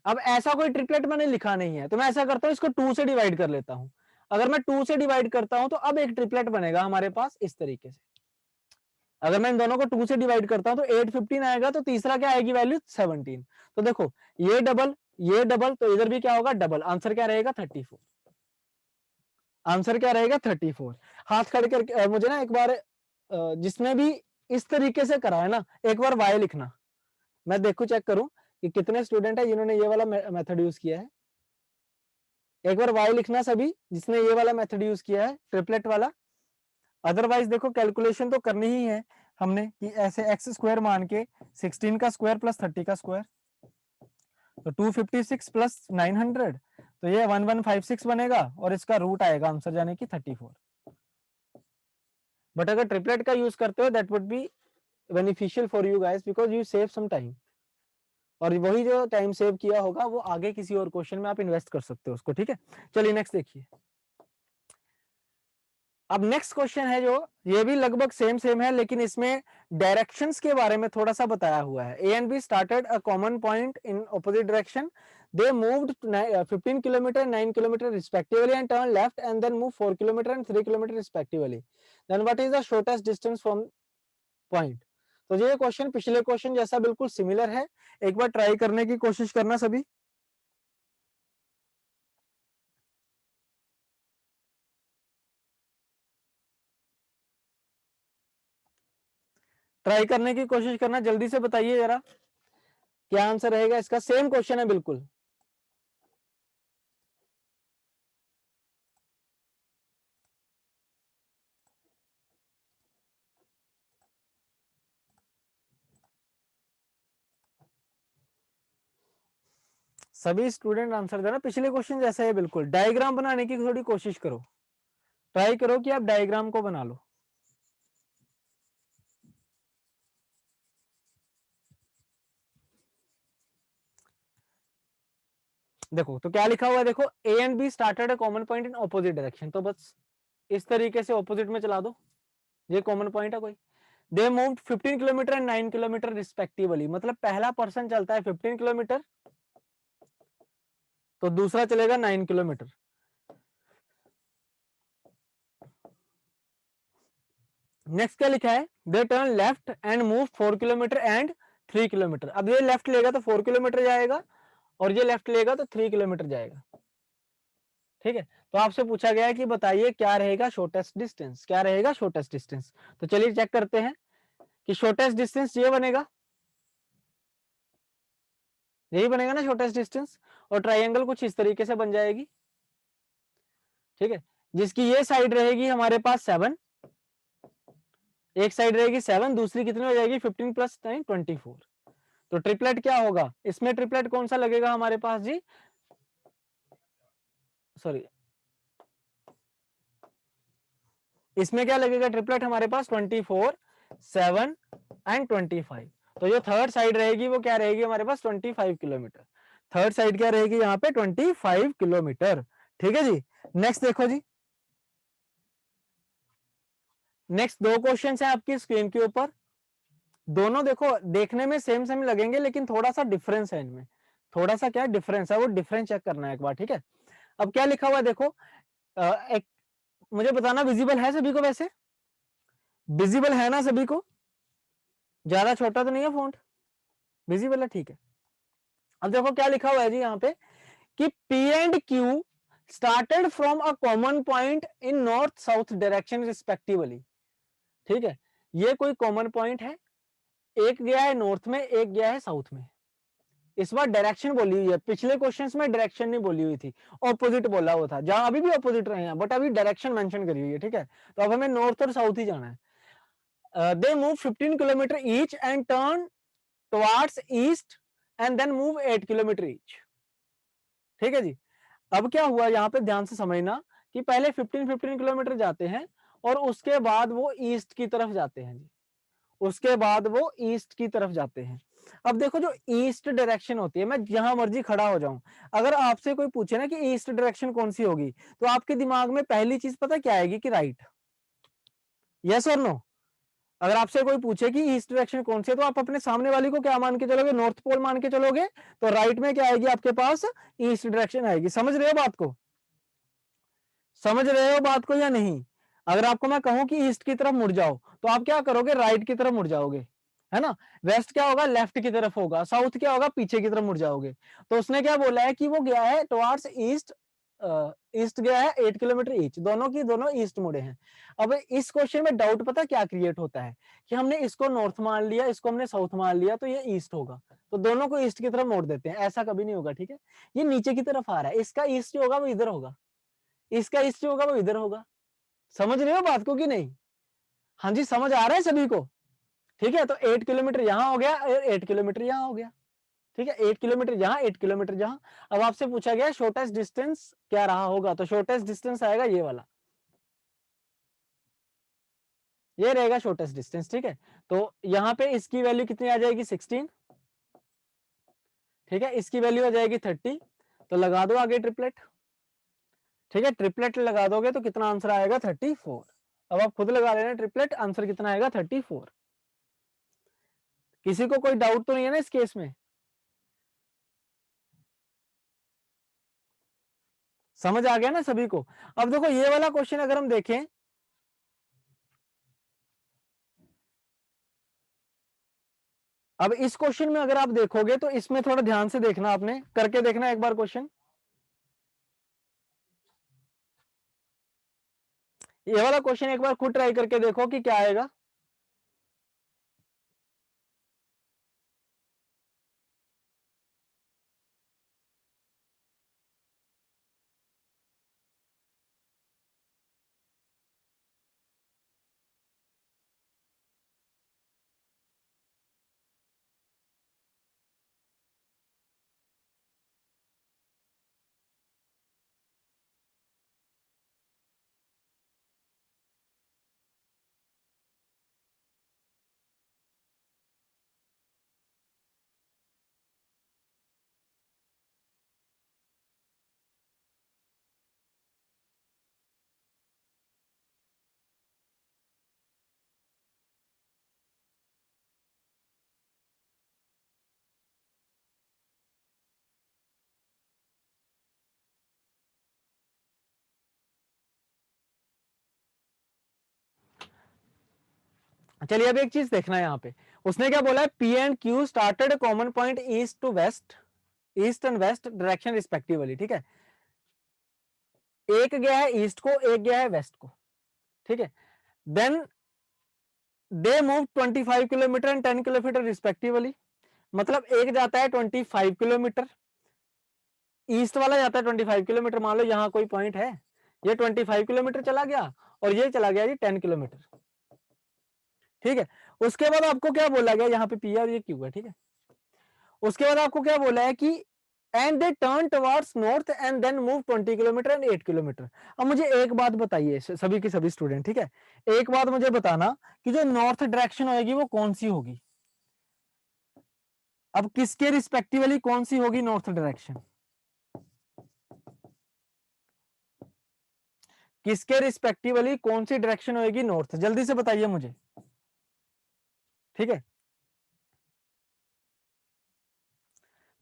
अब ऐसा कोई ट्रिपलेट मैंने लिखा नहीं है, तो मैं ऐसा करता हूं इसको 2 से डिवाइड कर लेता हूं। अगर मैं 2 से डिवाइड करता हूं तो अब एक ट्रिपलेट बनेगा हमारे पास इस तरीके से। अगर मैं इन दोनों को 2 से डिवाइड करता हूं तो 815 आएगा, तो तीसरा क्या आएगी वैल्यू 17। तो देखो ये डबल, तो इधर भी क्या होगा डबल, आंसर क्या रहेगा 34। आंसर क्या रहेगा 34। हाथ खड़े करके मुझे ना एक बार जिसने भी इस तरीके से करा है ना, एक बार वाई लिखना, मैं देखू चेक करूं कि कितने स्टूडेंट है जिन्होंने ये वाला मेथड यूज किया है। एक बार वाई लिखना सभी जिसने ये वाला मेथड यूज किया है, ट्रिपलेट वाला। अदरवाइज देखो कैलकुलेशन तो करनी ही है हमने कि ऐसे एक्स स्क्वायर मान के 16 का स्क्वायर प्लस 30 का स्क्वायर, तो 256 प्लस 900, तो ये 1156 बनेगा और इसका रूट आएगा आंसर जाने की 34। बट अगर ट्रिपलेट का यूज करते हो that would be beneficial for you guys because you save some time, और वही जो टाइम सेव किया होगा वो आगे किसी और क्वेश्चन में आप इन्वेस्ट कर सकते हो उसको, ठीक है। चलिए नेक्स्ट देखिए। अब नेक्स्ट क्वेश्चन है जो ये भी लगभग सेम है, लेकिन इसमें डायरेक्शंस के बारे में थोड़ा सा बताया हुआ है। A and be started a common point in opposite direction, they moved 15 kilometer 9 kilometer respectively and turned left and then moved 4 kilometer and 3 kilometer respectively, then what is the shortest distance from point। तो ये क्वेश्चन पिछले क्वेश्चन जैसा बिल्कुल सिमिलर है, एक बार ट्राई करने की कोशिश करना सभी। ट्राई करने की कोशिश करना, जल्दी से बताइए जरा क्या आंसर रहेगा इसका। सेम क्वेश्चन है बिल्कुल। सभी स्टूडेंट आंसर देना, पिछले क्वेश्चन जैसा है बिल्कुल। डायग्राम बनाने की थोड़ी कोशिश करो, ट्राई करो कि आप डायग्राम को बना लो। देखो तो क्या लिखा हुआ है, देखो A and be started a common point in opposite direction, तो बस इस तरीके से ऑपोजिट में चला दो, ये कॉमन पॉइंट है कोई। दे moved 15 kilometre and 9 kilometre respectively, मतलब पहला पर्सन चलता है 15 किलोमीटर तो दूसरा चलेगा 9 किलोमीटर। नेक्स्ट क्या लिखा है, they turn left and move 4 kilometre and 3 kilometre. अब ये लेफ्ट लेगा तो 4 किलोमीटर जाएगा और ये लेफ्ट लेगा तो 3 किलोमीटर जाएगा, ठीक है। तो आपसे पूछा गया है कि बताइए क्या रहेगा शॉर्टेस्ट डिस्टेंस, क्या रहेगा शॉर्टेस्ट डिस्टेंस। तो चलिए चेक करते हैं कि शॉर्टेस्ट डिस्टेंस ये बनेगा, यही बनेगा ना शॉर्टेस्ट डिस्टेंस, और ट्राइंगल कुछ इस तरीके से बन जाएगी, ठीक है। जिसकी ये साइड रहेगी हमारे पास 7, एक साइड रहेगी 7, दूसरी कितनी हो जाएगी 15 प्लस 9 24। तो ट्रिपलेट क्या होगा इसमें, ट्रिपलेट कौन सा लगेगा हमारे पास जी, सॉरी इसमें क्या लगेगा ट्रिपलेट हमारे पास 24 7 एंड 25। तो जो थर्ड साइड रहेगी वो क्या रहेगी हमारे पास 25 किलोमीटर। थर्ड साइड क्या रहेगी यहाँ पे 25 किलोमीटर, ठीक है जी। नेक्स्ट देखो जी, नेक्स्ट दो क्वेश्चन है आपकी स्क्रीन के ऊपर। दोनों देखो देखने में सेम सेम लगेंगे लेकिन थोड़ा सा डिफरेंस है इनमें, थोड़ा सा क्या डिफरेंस है वो डिफरेंस चेक करना है एक बार, ठीक है। अब क्या लिखा हुआ है देखो, एक मुझे बताना विजिबल है सभी को, वैसे विजिबल है ना सभी को, ज्यादा छोटा तो नहीं है फॉन्ट, विजिबल है, ठीक है। अब देखो क्या लिखा हुआ है जी यहाँ पे कि P and Q started from a common point in north south direction respectively. ठीक है, ये कोई कॉमन पॉइंट है, एक गया है नॉर्थ में, एक गया है साउथ में। इस बार डायरेक्शन बोली हुई है, पिछले क्वेश्चंस में डायरेक्शन नहीं बोली हुई थी, ऑपोजिट बोला हुआ था, जहां अभी भी ऑपोजिट रहे हैं, बट अभी डायरेक्शन मेंशन करी हुई है। ठीक है, तो अब हमें नॉर्थ और साउथ ही जाना है। They move 15 kilometre each and turn towards east and then move 8 kilometre each. ठीक है जी, अब क्या हुआ यहाँ पे ध्यान से समझना कि पहले 15 किलोमीटर जाते हैं और उसके बाद वो ईस्ट की तरफ जाते हैं जी, उसके बाद वो ईस्ट की तरफ जाते हैं। अब देखो, जो ईस्ट डायरेक्शन होती है, मैं जहां मर्जी खड़ा हो जाऊं, अगर आपसे कोई पूछे ना कि ईस्ट डायरेक्शन कौन सी होगी, तो आपके दिमाग में पहली चीज पता क्या आएगी कि राइट। यस और नो? अगर आपसे कोई पूछे कि ईस्ट डायरेक्शन कौन सी है, तो आप अपने सामने वाली को क्या मान के चलोगे? नॉर्थ पोल मान के चलोगे। तो राइट में क्या आएगी आपके पास? ईस्ट डायरेक्शन आएगी। समझ रहे हो बात को? समझ रहे हो बात को या नहीं? अगर आपको मैं कहूं कि ईस्ट की तरफ मुड़ जाओ, तो आप क्या करोगे? राइट की तरफ मुड़ जाओगे, है ना। वेस्ट क्या होगा? लेफ्ट की तरफ होगा। साउथ क्या होगा? पीछे की तरफ मुड़ जाओगे। तो उसने क्या बोला है कि वो गया है टुवर्ड्स ईस्ट, ईस्ट गया है 8 किलोमीटर ईच, दोनों की दोनों ईस्ट मुड़े हैं। अब इस क्वेश्चन में डाउट पता क्या क्रिएट होता है कि हमने इसको नॉर्थ मान लिया, इसको हमने साउथ मान लिया, तो ये ईस्ट होगा, तो दोनों को ईस्ट की तरफ मोड़ देते हैं। ऐसा कभी नहीं होगा। ठीक है, ये नीचे की तरफ आ रहा है, इसका ईस्ट जो होगा वो इधर होगा, इसका ईस्ट जो होगा वो इधर होगा। समझ रहे हो बात को कि नहीं? हाँ जी, समझ आ रहा है सभी को? ठीक है, तो 8 किलोमीटर यहां हो गया और 8 किलोमीटर यहां हो गया। ठीक है, 8 किलोमीटर यहां, 8 किलोमीटर जहां। अब आपसे पूछा गया शॉर्टेस्ट डिस्टेंस क्या रहा होगा, तो शॉर्टेस्ट डिस्टेंस आएगा ये वाला, ये रहेगा शॉर्टेस्ट डिस्टेंस। ठीक है, तो यहां पे इसकी वैल्यू कितनी आ जाएगी? 16। ठीक है, इसकी वैल्यू आ जाएगी 30, तो लगा दो आगे ट्रिपलेट। ठीक है, ट्रिपलेट लगा दोगे तो कितना आंसर आएगा? 34। अब आप खुद लगा लेना ट्रिपलेट, आंसर कितना आएगा? 34। किसी को कोई डाउट तो नहीं है ना इस केस में? समझ आ गया ना सभी को? अब देखो, ये वाला क्वेश्चन अगर हम देखें, अब इस क्वेश्चन में अगर आप देखोगे तो इसमें थोड़ा ध्यान से देखना, आपने करके देखना एक बार क्वेश्चन। ये वाला क्वेश्चन एक बार खुद ट्राई करके देखो कि क्या आएगा। चलिए, अब एक चीज देखना है यहाँ पे, उसने क्या बोला है? P and Q started common point east to west, east and west direction respectively. ठीक है, एक गया है ईस्ट को, एक गया है वेस्ट को। ठीक है, then they move 25 kilometre and 10 kilometre respectively. मतलब एक जाता है 25 किलोमीटर, ईस्ट वाला जाता है 25 किलोमीटर। मान लो यहाँ कोई पॉइंट है, ये 25 किलोमीटर चला गया और ये चला गया जी 10 किलोमीटर। ठीक है, उसके बाद आपको क्या बोला गया? यहाँ पे पी और ये क्यू है। ठीक है, उसके बाद आपको क्या बोला है कि and they turn towards north and then move 20 kilometre and 8 kilometre. अब मुझे एक बात बताइए सभी के सभी स्टूडेंट, ठीक है, एक बात मुझे बताना कि जो नॉर्थ डायरेक्शन होगी वो कौन सी होगी? अब किसके रिस्पेक्टिवली कौन सी होगी नॉर्थ डायरेक्शन? किसके रिस्पेक्टिवली कौन सी डायरेक्शन होगी नॉर्थ? जल्दी से बताइए मुझे। ठीक है,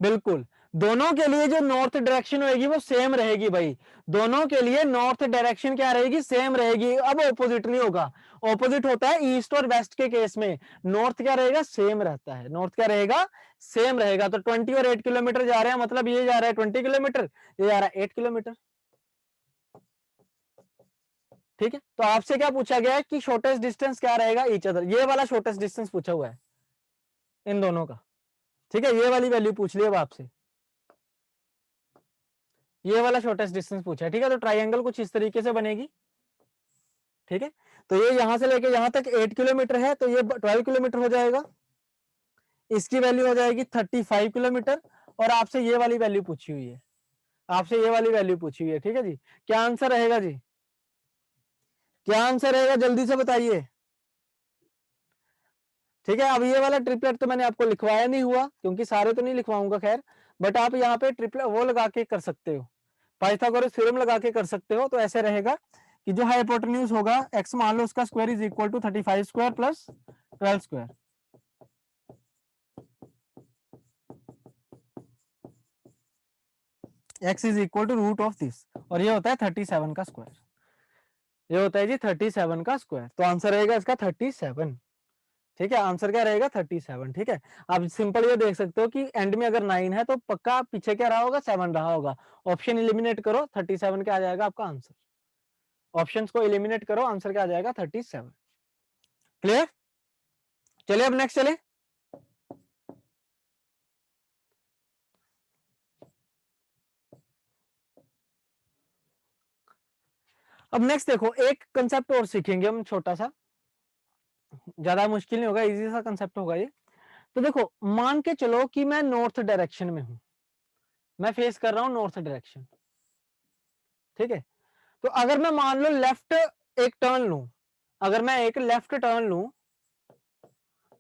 बिल्कुल, दोनों के लिए जो नॉर्थ डायरेक्शन होगी वो सेम रहेगी भाई। दोनों के लिए नॉर्थ डायरेक्शन क्या रहेगी? सेम रहेगी। अब ऑपोजिट नहीं होगा। ऑपोजिट होता है ईस्ट और वेस्ट के केस में, नॉर्थ क्या रहेगा? सेम रहता है। नॉर्थ क्या रहेगा? सेम रहेगा। तो 20 और 8 किलोमीटर जा रहे हैं, मतलब ये जा रहा है 20 किलोमीटर, ये जा रहा है 8 किलोमीटर। ठीक है। तो आपसे क्या पूछा गया है कि शॉर्टेस्ट डिस्टेंस क्या रहेगा ईच अदर, ये वाला शॉर्टेस्ट डिस्टेंस पूछा हुआ है इन दोनों का, ठीक है। ये वाली वैल्यू पूछ ली अब आपसे, ये वाला शॉर्टेस्ट डिस्टेंस पूछा है, ठीक है। तो ट्राइंगल कुछ इस तरीके से बनेगी, ठीक है। तो ये यहां से लेके यहां तक 8 किलोमीटर है, तो ये 12 किलोमीटर हो जाएगा, इसकी वैल्यू हो जाएगी 35 किलोमीटर, और आपसे ये वाली वैल्यू पूछी हुई है, आपसे ये वाली वैल्यू पूछी हुई है, ठीक है जी। क्या आंसर रहेगा जी, क्या आंसर रहेगा, जल्दी से बताइए, ठीक है। अब ये वाला ट्रिपलेट तो मैंने आपको लिखवाया नहीं हुआ, क्योंकि सारे तो नहीं लिखवाऊंगा खैर, बट आप यहाँ पे ट्रिपलेट वो लगा के कर सकते हो, पाइथागोरस थ्योरम लगा के कर सकते हो। तो ऐसे रहेगा कि जो हाइपोटेन्यूज होगा x मान लो उसका square is equal to 35 square plus 12 square, x is equal to root of this, और ये होता है 37 का स्क्वायर, ये होता है जी 37 का स्क्वायर। तो आंसर रहेगा इसका 37, ठीक है। आंसर क्या रहेगा 37, ठीक है। आप सिंपल ये देख सकते हो कि एंड में अगर 9 है तो पक्का पीछे क्या रहा होगा, 7 रहा होगा। ऑप्शन इलिमिनेट करो, 37 क्या आ जाएगा आपका आंसर, ऑप्शंस को इलिमिनेट करो, आंसर क्या आ जाएगा 37। क्लियर, चलिए अब नेक्स्ट चले। अब नेक्स्ट देखो, एक कंसेप्ट और सीखेंगे हम छोटा सा, ज्यादा मुश्किल नहीं होगा, इजी सा कंसेप्ट होगा ये। तो देखो मान के चलो कि मैं नॉर्थ डायरेक्शन में हूं, मैं फेस कर रहा हूं नॉर्थ डायरेक्शन, ठीक है। तो अगर मैं मान लो लेफ्ट एक टर्न लूं, अगर मैं एक लेफ्ट टर्न लूं,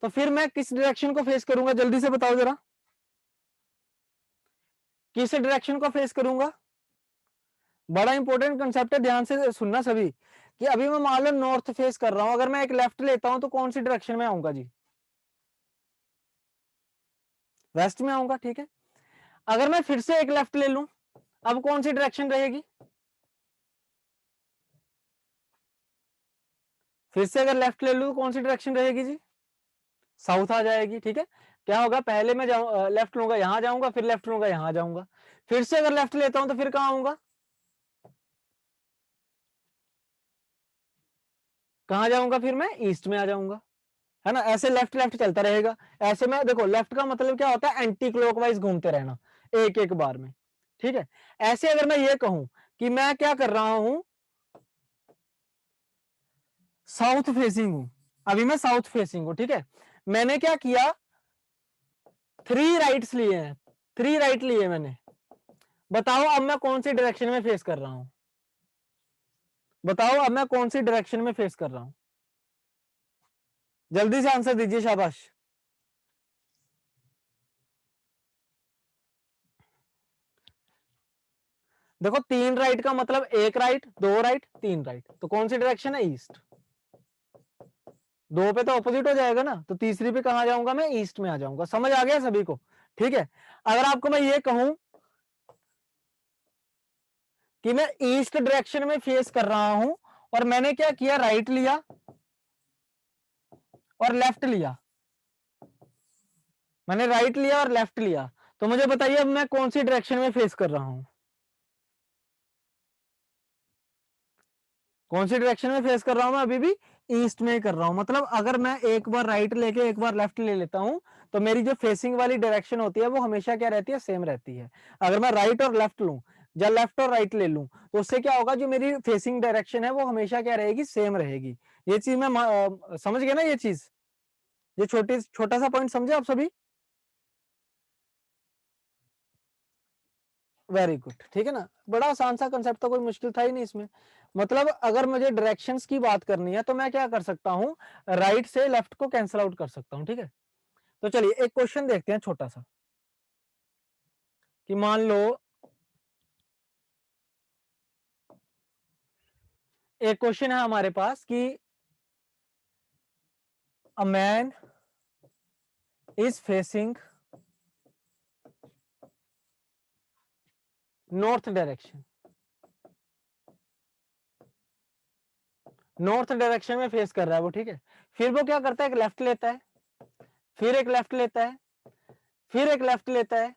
तो फिर मैं किस डायरेक्शन को फेस करूंगा, जल्दी से बताओ जरा, किस डायरेक्शन को फेस करूंगा। बड़ा इंपॉर्टेंट कंसेप्ट है, ध्यान से सुनना सभी, कि अभी मैं मान लो नॉर्थ फेस कर रहा हूं, अगर मैं एक लेफ्ट लेता हूं तो कौन सी डायरेक्शन में आऊंगा जी, वेस्ट में आऊंगा, ठीक है। अगर मैं फिर से एक लेफ्ट ले लूं, अब कौन सी डायरेक्शन रहेगी, फिर से अगर लेफ्ट ले लूं तो कौन सी डायरेक्शन रहेगी जी, साउथ आ जाएगी, ठीक है। क्या होगा, पहले मैं लेफ्ट लूंगा यहां जाऊंगा, फिर लेफ्ट लूंगा यहां जाऊंगा, फिर से अगर लेफ्ट लेता हूं तो फिर कहां आऊंगा, कहां जाऊंगा, फिर मैं ईस्ट में आ जाऊंगा, है ना। ऐसे लेफ्ट लेफ्ट चलता रहेगा। ऐसे में देखो लेफ्ट का मतलब क्या होता है, एंटी क्लॉकवाइज घूमते रहना एक एक बार में, ठीक है। ऐसे अगर मैं ये कहूं कि मैं क्या कर रहा हूं, साउथ फेसिंग हूं, अभी मैं साउथ फेसिंग हूं, ठीक है। मैंने क्या किया, 3 राइट्स लिए हैं, 3 राइट लिए मैंने, बताओ अब मैं कौन सी डायरेक्शन में फेस कर रहा हूं, बताओ अब मैं कौन सी डायरेक्शन में फेस कर रहा हूं, जल्दी से आंसर दीजिए, शाबाश। देखो 3 राइट का मतलब 1 राइट, 2 राइट, 3 राइट, तो कौन सी डायरेक्शन है, ईस्ट। 2 पे तो ऑपोजिट हो जाएगा ना, तो तीसरी पे कहां जाऊंगा, मैं ईस्ट में आ जाऊंगा। समझ आ गया सभी को, ठीक है। अगर आपको मैं ये कहूं कि मैं ईस्ट डायरेक्शन में फेस कर रहा हूं, और मैंने क्या किया, राइट लिया और लेफ्ट लिया, मैंने राइट लिया और लेफ्ट लिया, तो मुझे बताइए अब मैं कौन सी डायरेक्शन में फेस कर रहा हूं, कौन सी डायरेक्शन में फेस कर रहा हूं, मैं अभी भी ईस्ट में कर रहा हूं। मतलब अगर मैं एक बार राइट लेके एक बार लेफ्ट ले लेता हूं, तो मेरी जो फेसिंग वाली डायरेक्शन होती है वो हमेशा क्या रहती है, सेम रहती है। अगर मैं राइट और लेफ्ट लूं या लेफ्ट और राइट ले लूं, तो उससे क्या होगा, जो मेरी फेसिंग डायरेक्शन है वो हमेशा क्या रहेगी, सेम रहेगी। ये चीज मैं समझ गया ना, ये चीज, ये छोटा सा पॉइंट समझे आप सभी, वेरी गुड, ठीक है ना। बड़ा आसान सा कंसेप्ट था, कोई मुश्किल था ही नहीं इसमें। मतलब अगर मुझे डायरेक्शंस की बात करनी है तो मैं क्या कर सकता हूं, राइट से लेफ्ट को कैंसिल आउट कर सकता हूं, ठीक है। तो चलिए एक क्वेश्चन देखते हैं छोटा सा, कि मान लो एक क्वेश्चन है हमारे पास कि a man is facing north direction, north direction में फेस कर रहा है वो, ठीक है। फिर वो क्या करता है, एक लेफ्ट लेता है, फिर एक लेफ्ट लेता है, फिर एक लेफ्ट लेता है,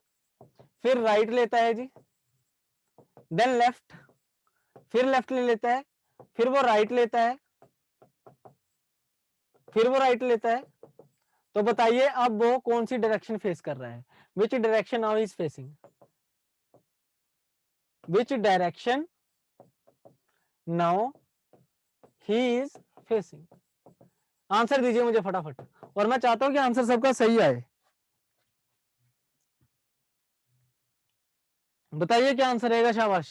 फिर राइट लेता है जी, देन लेफ्ट, फिर लेफ्ट ले लेता है, फिर वो राइट लेता है, फिर वो राइट लेता है, तो बताइए अब वो कौन सी डायरेक्शन फेस कर रहा है? Which direction now is facing? Which direction now he is facing? Answer दीजिए मुझे फटाफट, और मैं चाहता हूं कि आंसर सबका सही आए। बताइए क्या आंसर रहेगा, शाबाश।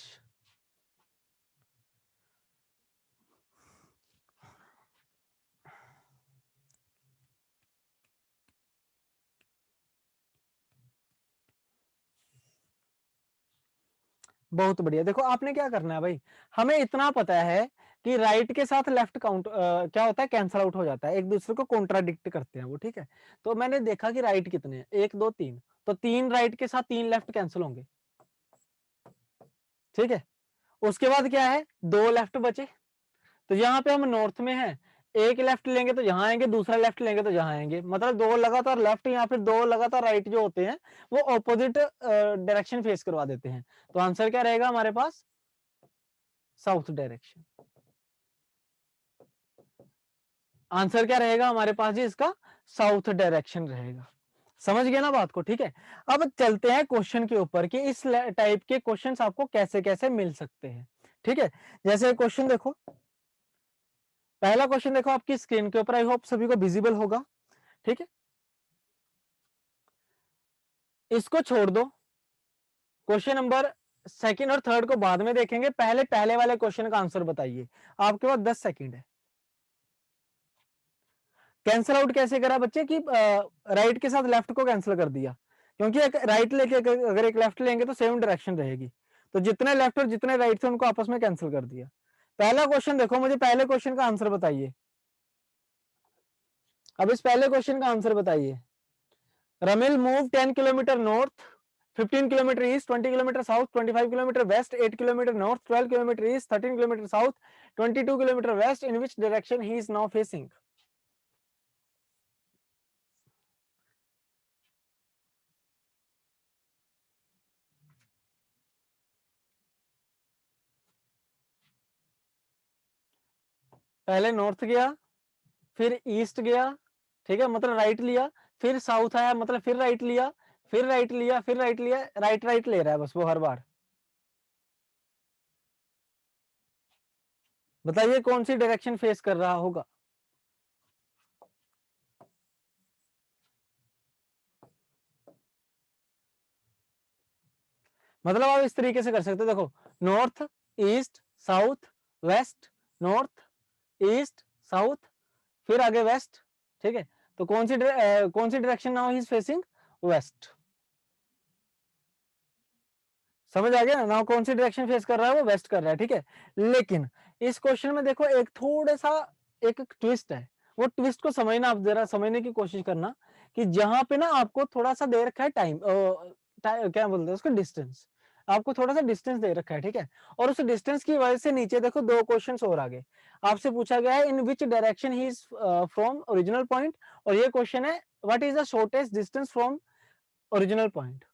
बहुत बढ़िया। देखो आपने क्या करना है भाई, हमें इतना पता है कि राइट के साथ लेफ्ट काउंट क्या होता है, कैंसल आउट हो जाता है, एक दूसरे को कॉन्ट्राडिक्ट करते हैं वो, ठीक है। तो मैंने देखा कि राइट कितने हैं, 1 2 3, तो 3 राइट के साथ 3 लेफ्ट कैंसिल होंगे, ठीक है। उसके बाद क्या है, 2 लेफ्ट बचे, तो यहाँ पे हम नॉर्थ में हैं, एक लेफ्ट लेंगे तो यहाँ आएंगे, दूसरा लेफ्ट लेंगे तो यहाँ आएंगे, मतलब 2 लगातार लेफ्ट या फिर 2 लगातार राइट जो होते हैं वो ऑपोजिट डायरेक्शन फेस करवा देते हैं। तो आंसर क्या रहेगा हमारे पास, साउथ डायरेक्शन। आंसर क्या रहेगा हमारे पास जी इसका, साउथ डायरेक्शन रहेगा। समझ गए ना बात को, ठीक है। अब चलते हैं क्वेश्चन के ऊपर कि इस टाइप के क्वेश्चंस आपको कैसे कैसे मिल सकते हैं, ठीक है। जैसे क्वेश्चन देखो, पहला क्वेश्चन देखो आपकी स्क्रीन के ऊपर, आई होप सभी को विजिबल होगा, ठीक है। इसको छोड़ दो, क्वेश्चन नंबर सेकंड और थर्ड को बाद में देखेंगे, पहले वाले क्वेश्चन का आंसर बताइए। आपके पास 10 सेकंड है। कैंसिल आउट कैसे करा बच्चे कि राइट के साथ लेफ्ट को कैंसिल कर दिया, क्योंकि एक राइट लेके अगर एक लेफ्ट लेंगे तो सेम डायरेक्शन रहेगी, तो जितने लेफ्ट और जितने राइट थे उनको आपस में कैंसिल कर दिया। पहला क्वेश्चन देखो, मुझे पहले क्वेश्चन का आंसर बताइए। अब इस पहले क्वेश्चन का आंसर बताइए। Ramil move 10 kilometre north, 15 kilometre east, 20 kilometre south, 25 kilometre west, 8 kilometre north, 12 kilometre east, 13 kilometre south, 22 kilometre west, in which direction he is now facing? पहले नॉर्थ गया, फिर ईस्ट गया, ठीक है, मतलब राइट लिया, फिर साउथ आया, मतलब फिर राइट लिया, फिर राइट लिया, फिर राइट लिया, राइट राइट ले रहा है बस वो हर बार। बताइए कौन सी डायरेक्शन फेस कर रहा होगा? मतलब आप इस तरीके से कर सकते हो, देखो, north east south west, north east south, फिर आगे वेस्ट, ठीक है। तो कौन सी direction now he is facing, west. समझ आ गया ना, कौन सी डायरेक्शन फेस कर रहा है, वो वेस्ट कर रहा है, ठीक है। लेकिन इस क्वेश्चन में देखो एक थोड़ा सा एक ट्विस्ट है, वो ट्विस्ट को समझना, आप जरा समझने की कोशिश करना कि जहां पे ना आपको थोड़ा सा दे रखा है टाइम, क्या बोलते हैं उसको, डिस्टेंस, आपको थोड़ा सा डिस्टेंस दे रखा है, ठीक है। और उस डिस्टेंस की वजह से नीचे देखो 2 क्वेश्चंस और आगे आपसे पूछा गया है, in which direction he is from original point, और ये क्वेश्चन है what is the shortest distance from original point.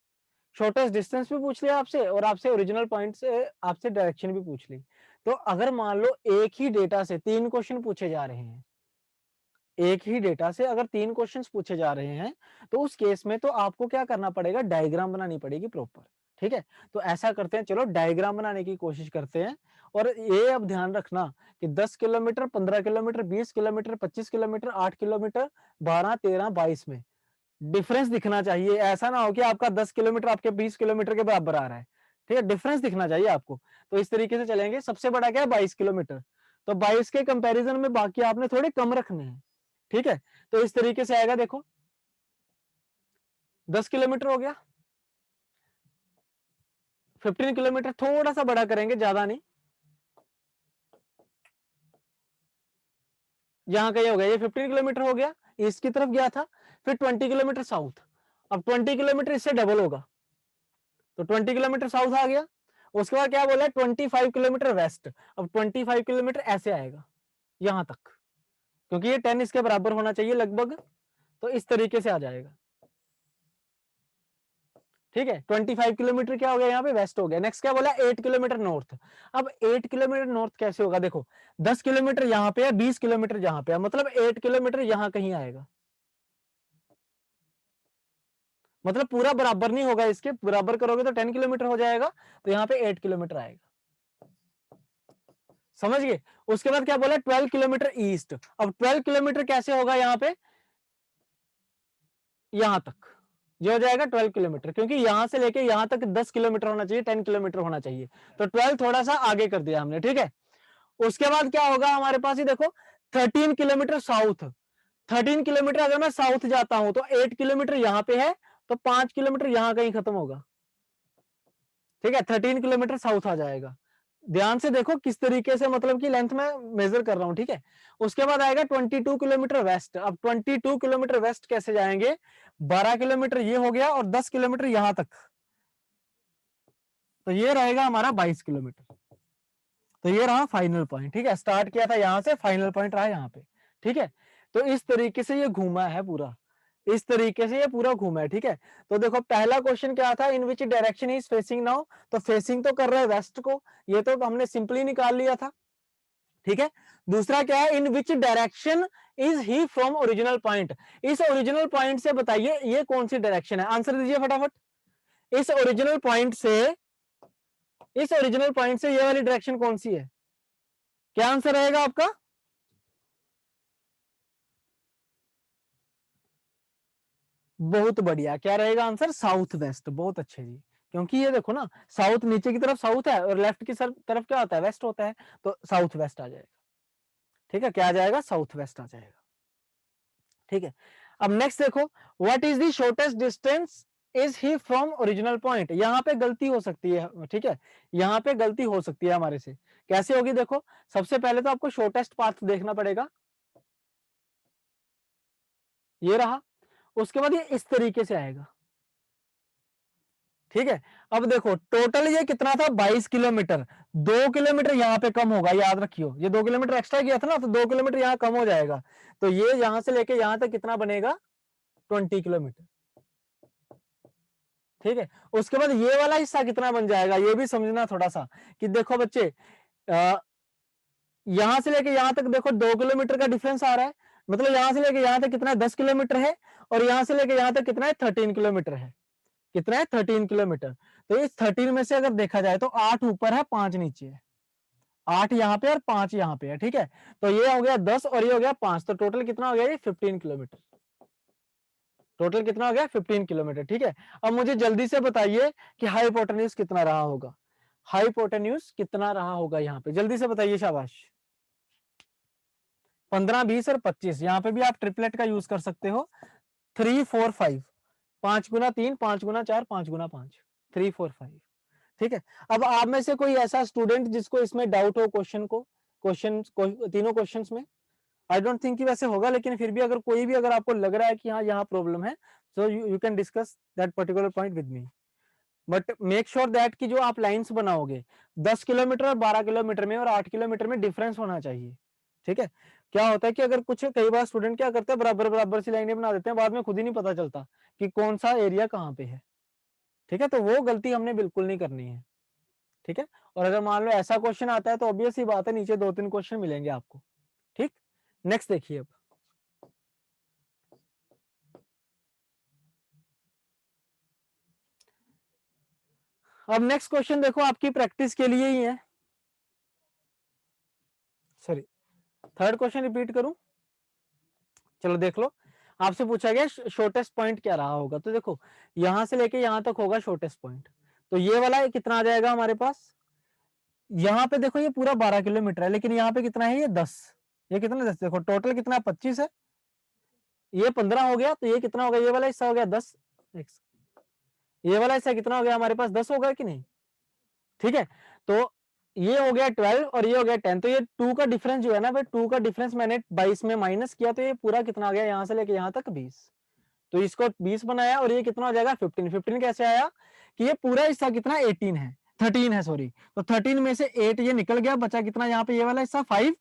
Shortest distance भी पूछ लिया आपसे, और आपसे ओरिजिनल पॉइंट से आपसे डायरेक्शन भी पूछ ली। तो अगर मान लो एक ही डेटा से 3 क्वेश्चन पूछे जा रहे हैं, एक ही डेटा से अगर 3 क्वेश्चंस पूछे जा रहे हैं, तो उस केस में तो आपको क्या करना पड़ेगा, डायग्राम बनानी पड़ेगी प्रॉपर, ठीक है। तो ऐसा करते हैं, चलो डायग्राम बनाने की कोशिश करते हैं। और ये अब ध्यान रखना कि 10 kilometre, 15 kilometre, 20 kilometre, 25 kilometre, 8 kilometre, 12 13 22 में डिफरेंस दिखना चाहिए। ऐसा ना हो कि आपका 10 किलोमीटर आपके 20 किलोमीटर के बराबर आ रहा है, ठीक है, डिफरेंस दिखना चाहिए आपको। तो इस तरीके से चलेंगे, सबसे बड़ा क्या है 22 किलोमीटर, तो 22 के कंपैरिजन में बाकी आपने थोड़े कम रखने हैं, ठीक है। तो इस तरीके से आएगा, देखो 10 किलोमीटर हो गया, 15 किलोमीटर थोड़ा सा बड़ा करेंगे, ज्यादा नहीं, यहाँ का ये हो गया, ये 15 किलोमीटर हो गया, ईस्ट की तरफ गया था, फिर 20 किलोमीटर साउथ, अब 20 किलोमीटर इससे डबल होगा, तो 20 किलोमीटर साउथ आ गया। उसके बाद क्या बोला है, 25 किलोमीटर वेस्ट, अब 25 किलोमीटर ऐसे आएगा यहां तक, क्योंकि ये 10 इसके बराबर होना चाहिए लगभग, तो इस तरीके से आ जाएगा, ठीक है। 25 किलोमीटर क्या हो गया यहाँ पे वेस्ट हो गया। नेक्स्ट क्या बोला 8 किलोमीटर नॉर्थ। अब 8 किलोमीटर नॉर्थ कैसे होगा, देखो 10 किलोमीटर यहाँ पे है, 20 किलोमीटर यहाँ पे है, मतलब 8 किलोमीटर यहाँ कहीं आएगा, मतलब पूरा बराबर नहीं होगा, इसके बराबर करोगे तो 10 किलोमीटर हो जाएगा, तो यहाँ पे 8 किलोमीटर आएगा, समझ गए। उसके बाद क्या बोला 12 किलोमीटर ईस्ट। अब 12 किलोमीटर कैसे होगा यहाँ पे, यहां तक ये हो जाएगा 12 किलोमीटर, क्योंकि यहां से लेके यहां तक 10 किलोमीटर होना चाहिए, 10 किलोमीटर होना चाहिए, तो 12 थोड़ा सा आगे कर दिया हमने, ठीक है। उसके बाद क्या होगा हमारे पास, ही देखो 13 किलोमीटर साउथ। 13 किलोमीटर अगर मैं साउथ जाता हूं तो 8 किलोमीटर यहां पे है, तो 5 किलोमीटर यहां कहीं खत्म होगा, ठीक है। 13 किलोमीटर साउथ आ जाएगा। ध्यान से देखो किस तरीके से मतलब की लेंथ में मेजर कर रहा हूं, ठीक है। उसके बाद आएगा 22 किलोमीटर वेस्ट। अब 22 किलोमीटर वेस्ट कैसे जाएंगे, 12 किलोमीटर ये हो गया और 10 किलोमीटर यहां तक, तो ये रहेगा हमारा 22 किलोमीटर। तो ये रहा फाइनल पॉइंट, ठीक है। स्टार्ट किया था यहां से, फाइनल पॉइंट रहा यहाँ पे, ठीक है। तो इस तरीके से ये घूमा है पूरा, इस तरीके से ये पूरा घूमा है, ठीक है। तो देखो पहला क्वेश्चन क्या था, in which direction is facing now, तो फेसिंग तो कर रहे हैं वेस्ट को, ये तो हमने सिंपली निकाल लिया था, ठीक है। दूसरा क्या है, in which direction is he from original point, इस ओरिजिनल पॉइंट से बताइए ये कौन सी डायरेक्शन है, आंसर दीजिए फटाफट। इस ओरिजिनल पॉइंट से, इस ओरिजिनल पॉइंट से ये वाली डायरेक्शन कौन सी है, क्या आंसर रहेगा आपका। बहुत बढ़िया, क्या रहेगा आंसर, साउथ वेस्ट, बहुत अच्छे जी। क्योंकि ये देखो ना, साउथ नीचे की तरफ साउथ है और लेफ्ट की तरफ क्या होता है, वेस्ट होता है, तो साउथ वेस्ट आ जाएगा, ठीक है। क्या आ जाएगा, साउथ वेस्ट आ जाएगा, ठीक है। अब नेक्स्ट देखो, what is the shortest distance is he from original point, यहां पे गलती हो सकती है, ठीक है। यहां पे गलती हो सकती है हमारे से, कैसे होगी देखो, सबसे पहले तो आपको शॉर्टेस्ट पाथ देखना पड़ेगा, ये रहा। उसके बाद ये इस तरीके से आएगा, ठीक है। अब देखो टोटल ये कितना था 22 किलोमीटर, 2 किलोमीटर यहाँ पे कम होगा, याद रखियो, ये 2 किलोमीटर एक्स्ट्रा किया था ना, तो 2 किलोमीटर यहाँ कम हो जाएगा, तो ये यहां से लेके यहां तक कितना बनेगा, 20 किलोमीटर, ठीक है। उसके बाद ये वाला हिस्सा कितना बन जाएगा, ये भी समझना थोड़ा सा, कि देखो बच्चे यहां से लेके यहां तक देखो 2 किलोमीटर का डिफरेंस आ रहा है, मतलब यहां से लेके यहां तक कितना है, 10 किलोमीटर है, और यहां से लेके यहां तक कितना है, 13 किलोमीटर है, कितना है, 13 किलोमीटर। तो इस 13 में से अगर देखा जाए तो 8 ऊपर है, 5 नीचे है, 8 यहाँ पे और 5 यहाँ पे है, ठीक है। तो ये हो गया 10 और ये हो गया 5, तो टोटल कितना हो गया, ये 15 किलोमीटर, टोटल कितना हो गया, 15 किलोमीटर, ठीक है। अब मुझे जल्दी से बताइए कि हाइपोटेन्यूज कितना रहा होगा, हाइपोटेन्यूज कितना रहा होगा यहाँ पे, जल्दी से बताइए, शाबाश। 15, 20 और 25, यहाँ पे भी आप ट्रिपलेट का यूज कर सकते हो, 3, 4, 5, 5 गुना 3, 5 गुना 4, 5 गुना 5, 3, 4, 5, ठीक है। अब आप में से कोई ऐसा स्टूडेंट जिसको इसमें डाउट हो, क्वेश्चन तीनों क्वेश्चंस में, आई डोंट थिंक कि वैसे होगा, लेकिन फिर भी अगर कोई भी अगर आपको लग रहा है कि हाँ यहाँ प्रॉब्लम है, so you can discuss that particular point with me, but make sure that कि जो आप लाइंस बनाओगे 10 किलोमीटर और 12 किलोमीटर में और 8 किलोमीटर में डिफरेंस होना चाहिए, ठीक है। क्या होता है कि अगर कुछ कई बार स्टूडेंट क्या करते हैं, बराबर बराबर सी लाइनें बना देते हैं, बाद में खुद ही नहीं पता चलता कि कौन सा एरिया कहाँ पे है, ठीक है। तो वो गलती हमने बिल्कुल नहीं करनी है, ठीक है। और अगर मान लो ऐसा क्वेश्चन आता है तो ऑब्वियस ही बात है, नीचे 2-3 क्वेश्चन मिलेंगे आपको, ठीक। नेक्स्ट देखिए, अब नेक्स्ट क्वेश्चन देखो, आपकी प्रैक्टिस के लिए ही है, सॉरी थर्ड क्वेश्चन रिपीट करूं, चलो देख लो। आपसे पूछा गया शॉर्टेस्ट पॉइंट क्या रहा होगा, तो देखो यहां से लेके यहां तक होगा शॉर्टेस्ट पॉइंट, तो ये वाला कितना आ जाएगा हमारे पास, यहाँ पे देखो ये पूरा 12 किलोमीटर है, लेकिन यहाँ पे कितना है, ये 10, ये कितना 10, देखो टोटल कितना 25 है, ये 15 हो गया, तो ये कितना हो गया, ये वाला हिस्सा हो गया 10, ये वाला हिस्सा कितना हो गया हमारे पास, 10 होगा कि नहीं, ठीक है। तो ये हो गया 12 और ये हो गया 10, तो ये 2 का डिफरेंस जो है ना भाई, 2 का डिफरेंस मैंने 22 में माइनस किया, तो ये पूरा कितना आ गया, यहां से लेके यहां तक 20, तो इसको 20 बनाया और ये कितना हो जाएगा 15, 15 कैसे आया कि ये पूरा हिस्सा कितना 18 है, 13 है सॉरी, तो 13 में से 8 ये निकल गया, बचा कितना यहाँ पे ये वाला हिस्सा 5,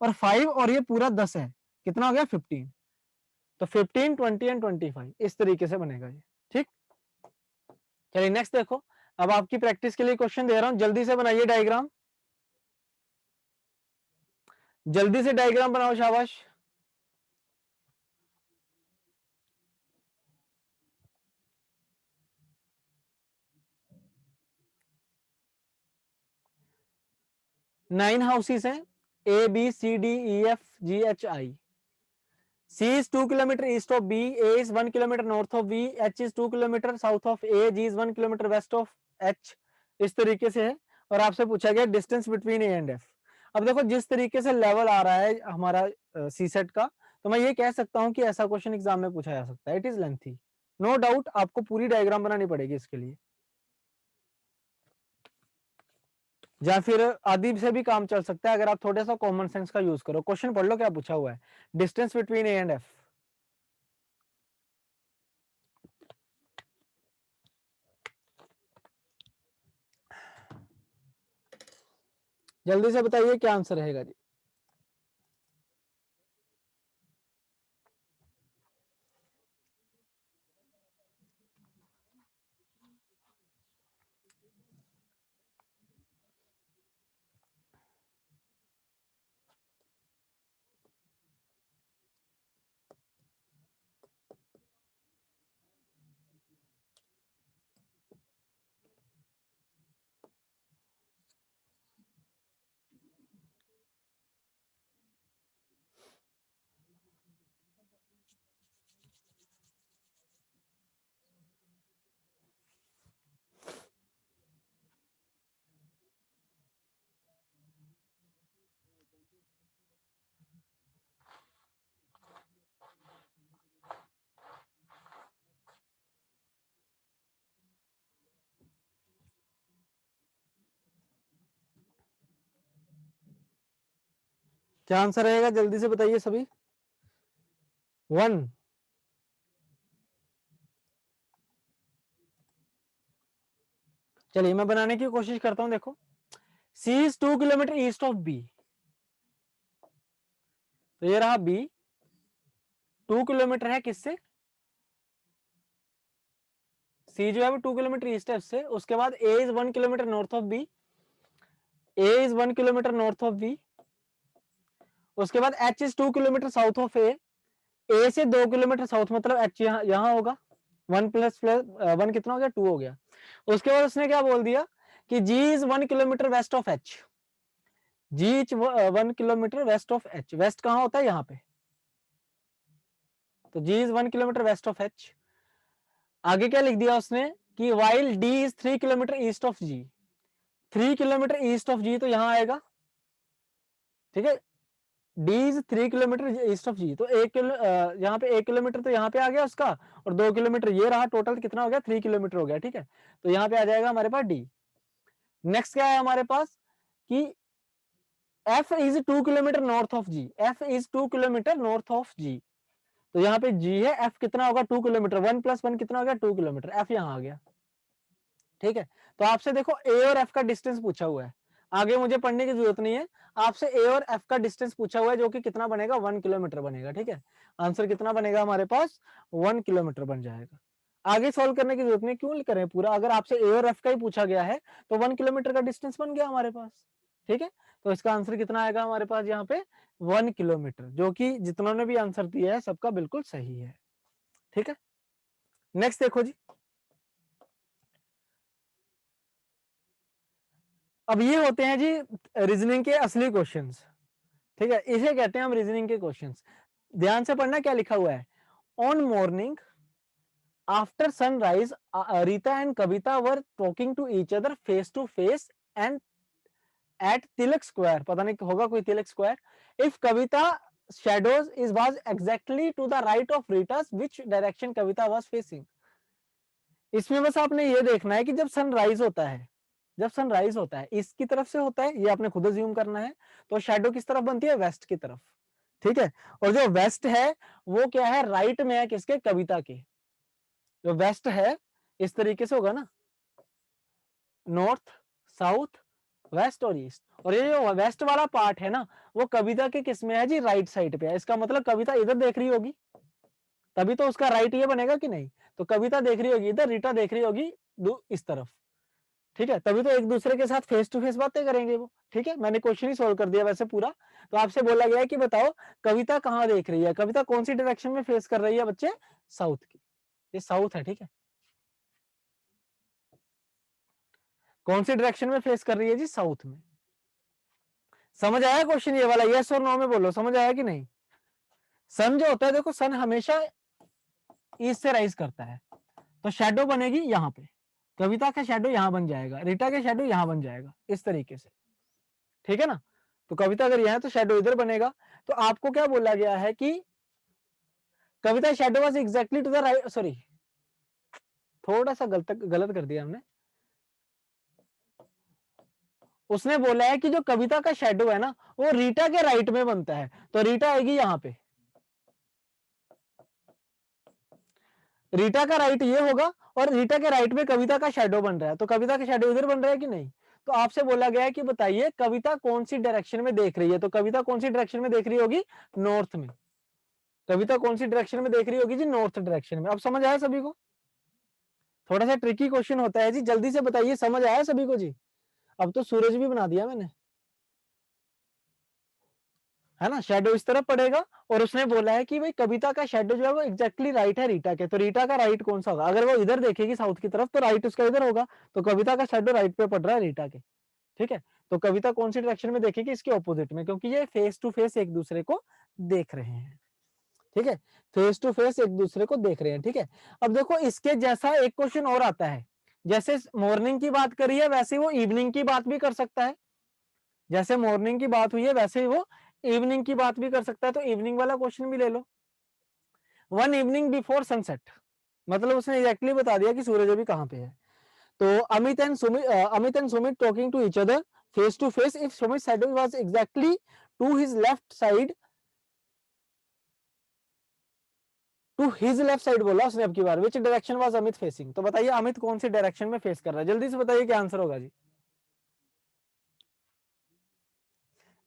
और 5 और ये पूरा 10 है, कितना हो गया 15, तो 15, 20 एंड 25 इस तरीके से बनेगा ये, ठीक। चलिए नेक्स्ट देखो, अब आपकी प्रैक्टिस के लिए क्वेश्चन दे रहा हूं, जल्दी से बनाइए डायग्राम, जल्दी से डायग्राम बनाओ, शाबाश। नाइन हाउसेस हैं, A B C D E F G H I. C is 2 kilometer east of B, A is 1 kilometer north of B, H is 2 kilometer south of A, G is 1 kilometer west of H। इस तरीके से है, और आपसे पूछा गया distance between A and F। अब देखो जिस तरीके से लेवल आ रहा है हमारा सी सेट का, तो मैं ये कह सकता हूं कि ऐसा क्वेश्चन एग्जाम में पूछा जा सकता है। It is lengthy, no doubt, आपको पूरी डायग्राम बनानी पड़ेगी इसके लिए, या फिर आदि से भी काम चल सकता है अगर आप थोड़ा सा कॉमन सेंस का यूज करो। क्वेश्चन पढ़ लो क्या पूछा हुआ है, distance between A and F. जल्दी से बताइए क्या आंसर रहेगा जी। क्या आंसर रहेगा, जल्दी से बताइए सभी। 1। चलिए मैं बनाने की कोशिश करता हूं, देखो C is 2 kilometre east of B, तो ये रहा B, 2 किलोमीटर है किससे, C जो है वो 2 किलोमीटर ईस्ट है उससे। उसके बाद A is 1 kilometre north of B, A is 1 kilometre north of B। उसके बाद H is 2 kilometre south of A, A से 2 किलोमीटर साउथ, मतलब H यहाँ होगा। 1 प्लस 1 कितना हो गया, 2 हो गया। उसके बाद उसने क्या बोल दिया कि G is 1 kilometre west of H, G is 1 kilometre west of H। West कहाँ होता है, यहाँ पे, तो G is 1 kilometre west of H। आगे क्या लिख दिया उसने कि while D is 3 kilometre east of G, 3 kilometre east of G तो यहाँ आएगा, ठीक है। D is 3 kilometre east of G, तो यहाँ पे 1 किलोमीटर तो यहाँ पे आ गया उसका, और 2 किलोमीटर ये रहा, टोटल कितना हो गया, 3 किलोमीटर हो गया, ठीक है। तो यहाँ पे आ जाएगा हमारे पास D। नेक्स्ट क्या है हमारे पास कि F is 2 kilometre north of G, F is 2 kilometre north of G, तो यहाँ पे G है, F कितना होगा, 2 किलोमीटर, 1 + 1 कितना हो गया, 2 किलोमीटर, F यहाँ आ गया, ठीक है। तो आपसे देखो A और F का डिस्टेंस पूछा हुआ है, आगे मुझे पढ़ने की जरूरत नहीं है, आपसे A और F का डिस्टेंस पूछा हुआ है, जो कि कितना बनेगा, 1 किलोमीटर बनेगा, ठीक है। आंसर कितना बनेगा हमारे पास, 1 किलोमीटर बन जाएगा। आगे सॉल्व करने की जरूरत नहीं, क्यों करें पूरा, अगर आपसे A और F का ही पूछा गया है तो 1 किलोमीटर का डिस्टेंस बन गया हमारे पास, ठीक है। तो इसका आंसर कितना आएगा हमारे पास यहाँ पे, 1 किलोमीटर, जो कि जितनों ने भी आंसर दिया है सबका बिल्कुल सही है, ठीक है। नेक्स्ट देखो जी, अब ये होते हैं जी रीजनिंग के असली क्वेश्चंस, ठीक है, इसे कहते हैं हम रीजनिंग के क्वेश्चंस। ध्यान से पढ़ना क्या लिखा हुआ है, on morning after sunrise Rita and Kavita were talking to each other face to face and at Tilak square, पता नहीं होगा कोई Tilak square, if Kavita shadows is was exactly to the right of Rita's, which direction Kavita was facing। इसमें बस आपने ये देखना है कि जब सनराइज होता है, जब सनराइज होता है इसकी तरफ से होता है, ये आपने खुद अज्यूम करना है, तो शैडो किस तरफ बनती है, वेस्ट की तरफ, ठीक है। और जो वेस्ट है वो क्या है, राइट में है किसके, कविता के। जो वेस्ट है इस तरीके से होगा ना, नॉर्थ, साउथ, वेस्ट और ईस्ट, और ये जो वेस्ट वाला पार्ट है ना, वो कविता के किस में है जी, राइट साइड पे है। इसका मतलब कविता इधर देख रही होगी, तभी तो उसका राइट ये बनेगा कि नहीं, तो कविता देख रही होगी इधर, रीटा देख रही होगी इस तरफ, ठीक है, तभी तो एक दूसरे के साथ फेस टू फेस बातें करेंगे वो, ठीक है। मैंने क्वेश्चन ही सोल्व कर दिया वैसे पूरा। तो आपसे बोला गया है कि बताओ कविता कहाँ देख रही है, कविता कौन सी डायरेक्शन में फेस कर रही है बच्चे, साउथ की, ये साउथ है, ठीक है। कौन सी डायरेक्शन में फेस कर रही है जी, साउथ में। समझ आया क्वेश्चन ये वाला, यस और नो में बोलो, समझ आया कि नहीं। सन जो होता है देखो, सन हमेशा ईस्ट से राइज करता है, तो शेडो बनेगी यहाँ पे, कविता का शेडो यहाँ बन जाएगा, रीटा का शेडो यहाँ बन जाएगा, इस तरीके से, ठीक है ना। तो कविता अगर यहाँ है तो शेडो इधर बनेगा। तो आपको क्या बोला गया है कि Kavita shadow was exactly to the right, sorry थोड़ा सा गलत कर दिया हमने। उसने बोला है कि जो कविता का शेडो है ना वो रीटा के राइट में बनता है, तो रीटा आएगी यहाँ पे, रीटा का राइट ये होगा और रीटा के राइट में कविता का शेडो बन रहा है, तो कविता का शेडो इधर बन रहा है कि नहीं। तो आपसे बोला गया है कि बताइए कविता कौन सी डायरेक्शन में देख रही है, तो कविता कौन सी डायरेक्शन में देख रही होगी, नॉर्थ में। कविता कौन सी डायरेक्शन में देख रही होगी जी, नॉर्थ डायरेक्शन में। अब समझ आया सभी को, थोड़ा सा ट्रिकी क्वेश्चन होता है जी, जल्दी से बताइए, समझ आया सभी को जी। अब तो सूरज भी बना दिया मैंने, है ना, शेडो इस तरफ पड़ेगा और उसने बोला है कि भाई कविता का शेडो जो है वो एग्जैक्टली राइट है रीटा के, तो रीटा का राइट कौन सा होगा, अगर वो इधर देखेगी साउथ की तरफ तो राइट उसका इधर होगा, तो कविता का शेडो राइट पे पड़ रहा है रीटा के, ठीक है। तो कविता कौन सी डायरेक्शन में देखेगी, इसके ऑपोजिट में, क्योंकि ये फेस टू फेस एक दूसरे को देख रहे हैं, ठीक है, फेस टू फेस एक दूसरे को देख रहे हैं, ठीक है। अब देखो इसके जैसा एक क्वेश्चन और आता है, जैसे मॉर्निंग की बात करी है वैसे वो इवनिंग की बात भी कर सकता है, जैसे मॉर्निंग की बात हुई है वैसे ही वो इवनिंग की बात भी कर सकता है, तो इवनिंग वाला क्वेश्चन भी ले लो। वन इवनिंग बिफोर सनसेट, मतलब उसने एग्जैक्टली बता दिया कि सूरज अभी कहां पे है। तो Amit and Sumit talking to each other face to face, if Sumit shadow was exactly to his left side, to his left side बोला उसने अब की बार, which direction was Amit facing, तो बताइए अमित कौन सी डायरेक्शन में फेस कर रहा है, जल्दी से बताइए क्या आंसर होगा जी,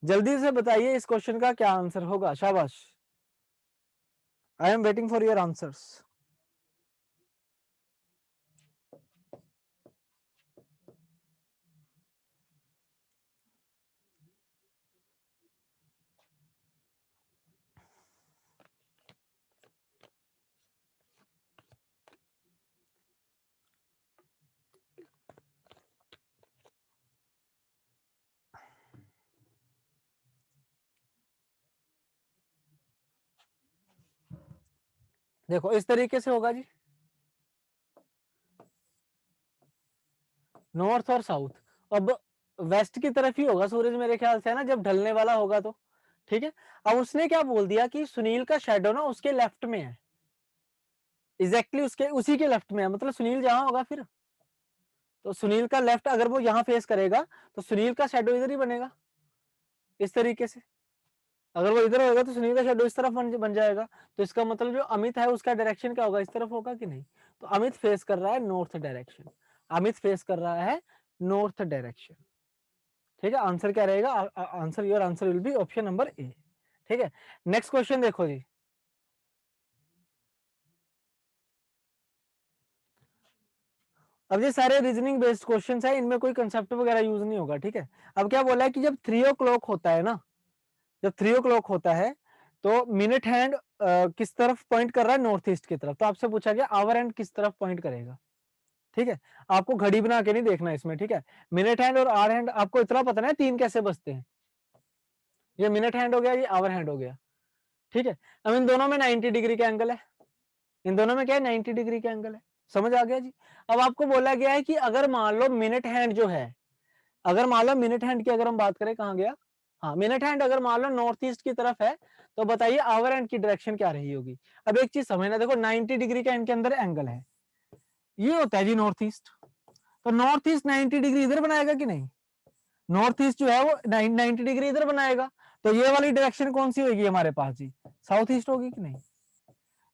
जल्दी से बताइए इस क्वेश्चन का क्या आंसर होगा, शाबाश, I am waiting for your answers. देखो इस तरीके से होगा जी, नॉर्थ और साउथ, अब वेस्ट की तरफ ही होगा सूरज मेरे ख्याल से, है ना, जब ढलने वाला होगा तो, ठीक है। अब उसने क्या बोल दिया कि सुनील का शेडो ना उसके लेफ्ट में है, एग्जैक्टली उसके उसी के लेफ्ट में है, मतलब सुनील जहां होगा फिर, तो सुनील का लेफ्ट अगर वो यहां फेस करेगा तो सुनील का शेडो इधर ही बनेगा, इस तरीके से। अगर वो इधर होगा तो सुनील का शेडो इस तरफ बन जाएगा, तो इसका मतलब जो अमित है उसका डायरेक्शन क्या होगा, इस तरफ होगा कि नहीं। तो अमित फेस कर रहा है नॉर्थ डायरेक्शन, अमित फेस कर रहा है नॉर्थ डायरेक्शन, ठीक है। आंसर क्या रहेगा, answer your answer will be option number A, ठीक है। नेक्स्ट क्वेश्चन देखो जी, अब ये सारे रीजनिंग बेस्ड क्वेश्चंस है, इनमें कोई कंसेप्ट वगैरह यूज नहीं होगा, ठीक है। अब क्या बोला है कि जब 3 o'clock होता है ना, जब 3 o'clock होता है तो मिनट हैंड किस तरफ पॉइंट कर रहा है, नॉर्थ ईस्ट की तरफ, तो आपसे पूछा गया आवर हैंड किस तरफ पॉइंट करेगा, ठीक है। आपको घड़ी बना के नहीं देखना इसमें, ठीक है। मिनट हैंड और आवर हैंड आपको इतना पता है 3 कैसे बजते हैं, ये मिनट हैंड हो गया, ये आवर हैंड हो गया, ठीक है। अब इन दोनों में 90 डिग्री का एंगल है, इन दोनों में क्या है, 90 डिग्री का एंगल है, समझ आ गया जी। अब आपको बोला गया है कि अगर मान लो मिनट हैंड जो है, अगर मान लो मिनट हैंड की अगर हम बात करें, कहां गया, हाँ मिनट हैंड अगर मान लो नॉर्थ ईस्ट की तरफ है, तो बताइए आवर हैंड की डायरेक्शन क्या रही होगी। अब एक चीज समझना, देखो 90 डिग्री का इनके अंदर एंगल है, ये होता है जी नॉर्थ ईस्ट, तो नॉर्थ ईस्ट 90 डिग्री इधर बनाएगा कि नहीं, नॉर्थ ईस्ट जो है वो 90 डिग्री इधर बनाएगा, तो ये वाली डायरेक्शन कौन सी होगी हमारे पास जी, साउथ ईस्ट होगी कि नहीं,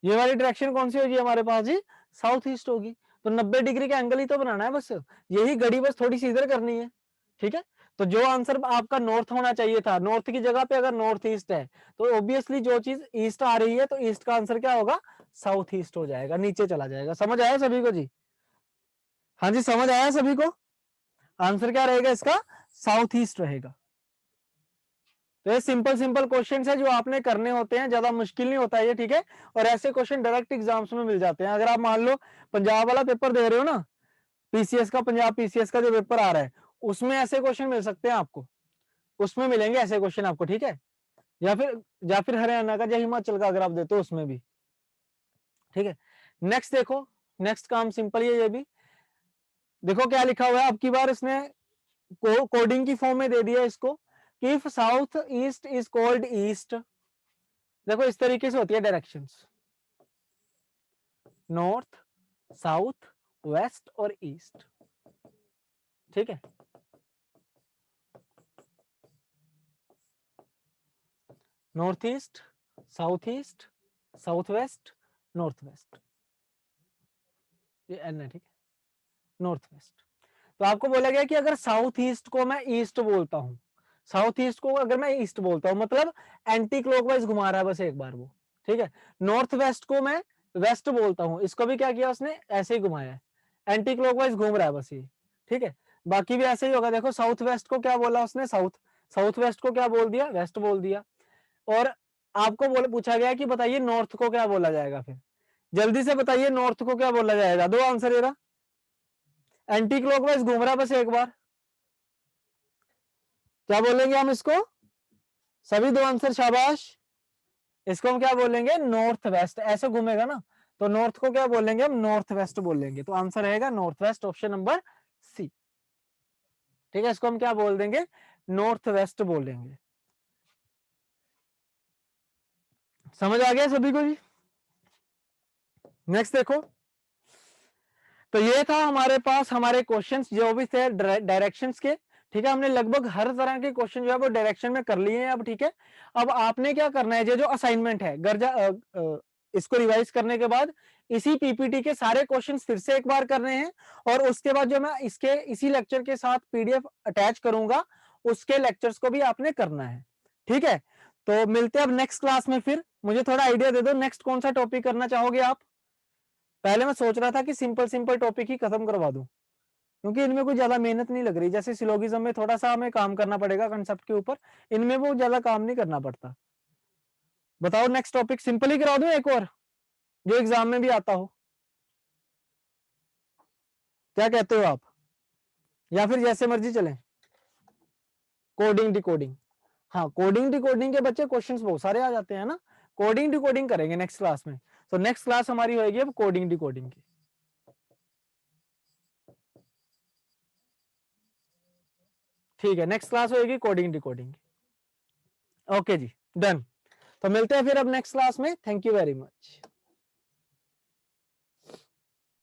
ये वाली डायरेक्शन कौन सी होगी हमारे पास जी, साउथ ईस्ट होगी। तो 90 डिग्री का एंगल ही तो बनाना है, बस यही घड़ी बस थोड़ी सी इधर करनी है, ठीक है। तो जो आंसर आपका नॉर्थ होना चाहिए था, नॉर्थ की जगह पे अगर नॉर्थ ईस्ट है तो ऑब्वियसली जो चीज ईस्ट आ रही है तो ईस्ट का आंसर क्या होगा, साउथ ईस्ट हो जाएगा, नीचे चला जाएगा। समझ आया सभी को जी, हाँ जी, समझ आया सभी को? आंसर क्या रहेगा इसका? साउथ ईस्ट रहेगा। तो ये सिंपल सिंपल क्वेश्चन है जो आपने करने होते हैं, ज्यादा मुश्किल नहीं होता ये, ठीक है। और ऐसे क्वेश्चन डायरेक्ट एग्जाम्स में मिल जाते हैं। अगर आप मान लो पंजाब वाला पेपर दे रहे हो ना, पीसीएस का, पंजाब पीसीएस का जो पेपर आ रहा है, उसमें ऐसे क्वेश्चन मिल सकते हैं आपको, उसमें मिलेंगे ऐसे क्वेश्चन आपको, ठीक है। या फिर हरियाणा का या हिमाचल का अगर आप देते हो उसमें भी, ठीक है। नेक्स्ट देखो, नेक्स्ट काम सिंपल ही है ये भी। देखो क्या लिखा हुआ है, अब की बार इसने कोडिंग की फॉर्म में दे दिया इसको कि if south east is called east, देखो इस तरीके से होती है डायरेक्शंस, नॉर्थ, साउथ, वेस्ट और ईस्ट, ठीक है। North east, south east, south west, north west, ये एन है, ठीक है, नॉर्थ वेस्ट। तो आपको बोला गया कि अगर साउथ ईस्ट को मैं ईस्ट बोलता हूं, साउथ ईस्ट को अगर मैं ईस्ट बोलता हूं, मतलब एंटी क्लॉकवाइज घुमा रहा है बस एक बार वो, ठीक है। नॉर्थ वेस्ट को मैं वेस्ट बोलता हूं, इसको भी क्या किया उसने, ऐसे ही घुमाया है, एंटी क्लॉकवाइज घूम रहा है बस ये, ठीक है। बाकी भी ऐसे ही होगा। देखो साउथ वेस्ट को क्या बोला उसने, साउथ, साउथ वेस्ट को क्या बोल दिया, वेस्ट बोल दिया। और आपको बोले पूछा गया कि बताइए नॉर्थ को क्या बोला जाएगा, फिर जल्दी से बताइए नॉर्थ को क्या बोला जाएगा, दो आंसर ये रहा, एंटी क्लॉकवाइज घूम रहा है बस एक बार, क्या बोलेंगे हम इसको, सभी दो आंसर शाबाश। इसको हम क्या बोलेंगे, नॉर्थ वेस्ट, ऐसे घूमेगा ना, तो नॉर्थ को क्या बोलेंगे हम, नॉर्थ वेस्ट बोलेंगे। तो आंसर रहेगा north west, option number C, ठीक है। इसको हम क्या बोल देंगे, नॉर्थ वेस्ट बोलेंगे। समझ आ गया सभी को जी? नेक्स्ट देखो, तो ये था हमारे पास हमारे क्वेश्चंस जो भी थे डायरेक्शंस के, ठीक है। हमने लगभग हर तरह के क्वेश्चन जो है वो डायरेक्शन में कर लिए हैं अब, ठीक है। अब आपने क्या करना है, ये जो असाइनमेंट है इसको रिवाइज करने के बाद इसी पीपीटी के सारे क्वेश्चंस फिर से एक बार करने हैं, और उसके बाद जो मैं इसके इसी लेक्चर के साथ पीडीएफ अटैच करूंगा, उसके लेक्चर्स को भी आपने करना है, ठीक है। तो मिलते हैं अब नेक्स्ट क्लास में। फिर मुझे थोड़ा आइडिया दे दो नेक्स्ट कौन सा टॉपिक करना चाहोगे आप। पहले मैं सोच रहा था कि सिंपल सिंपल टॉपिक ही खत्म करवा दूं, क्योंकि इनमें कोई ज्यादा मेहनत नहीं लग रही। जैसे सिलोगिज्म में थोड़ा सा हमें काम करना पड़ेगा कंसेप्ट के ऊपर, इनमें वो ज्यादा काम नहीं करना पड़ता। बताओ नेक्स्ट टॉपिक सिंपल ही करा दूं एक और, जो एग्जाम में भी आता हो, क्या कहते हो आप, या फिर जैसे मर्जी चलें। कोडिंग डिकोडिंग, हाँ कोडिंग डिकोडिंग के बच्चे क्वेश्चंस बहुत सारे आ जाते हैं ना, कोडिंग डिकोडिंग करेंगे नेक्स्ट क्लास में। तो नेक्स्ट क्लास हमारी होगी अब कोडिंग डिकोडिंग की, ठीक है। नेक्स्ट क्लास होगी कोडिंग डिकोडिंग की, ओके जी, डन। तो मिलते हैं फिर अब नेक्स्ट क्लास में, थैंक यू वेरी मच।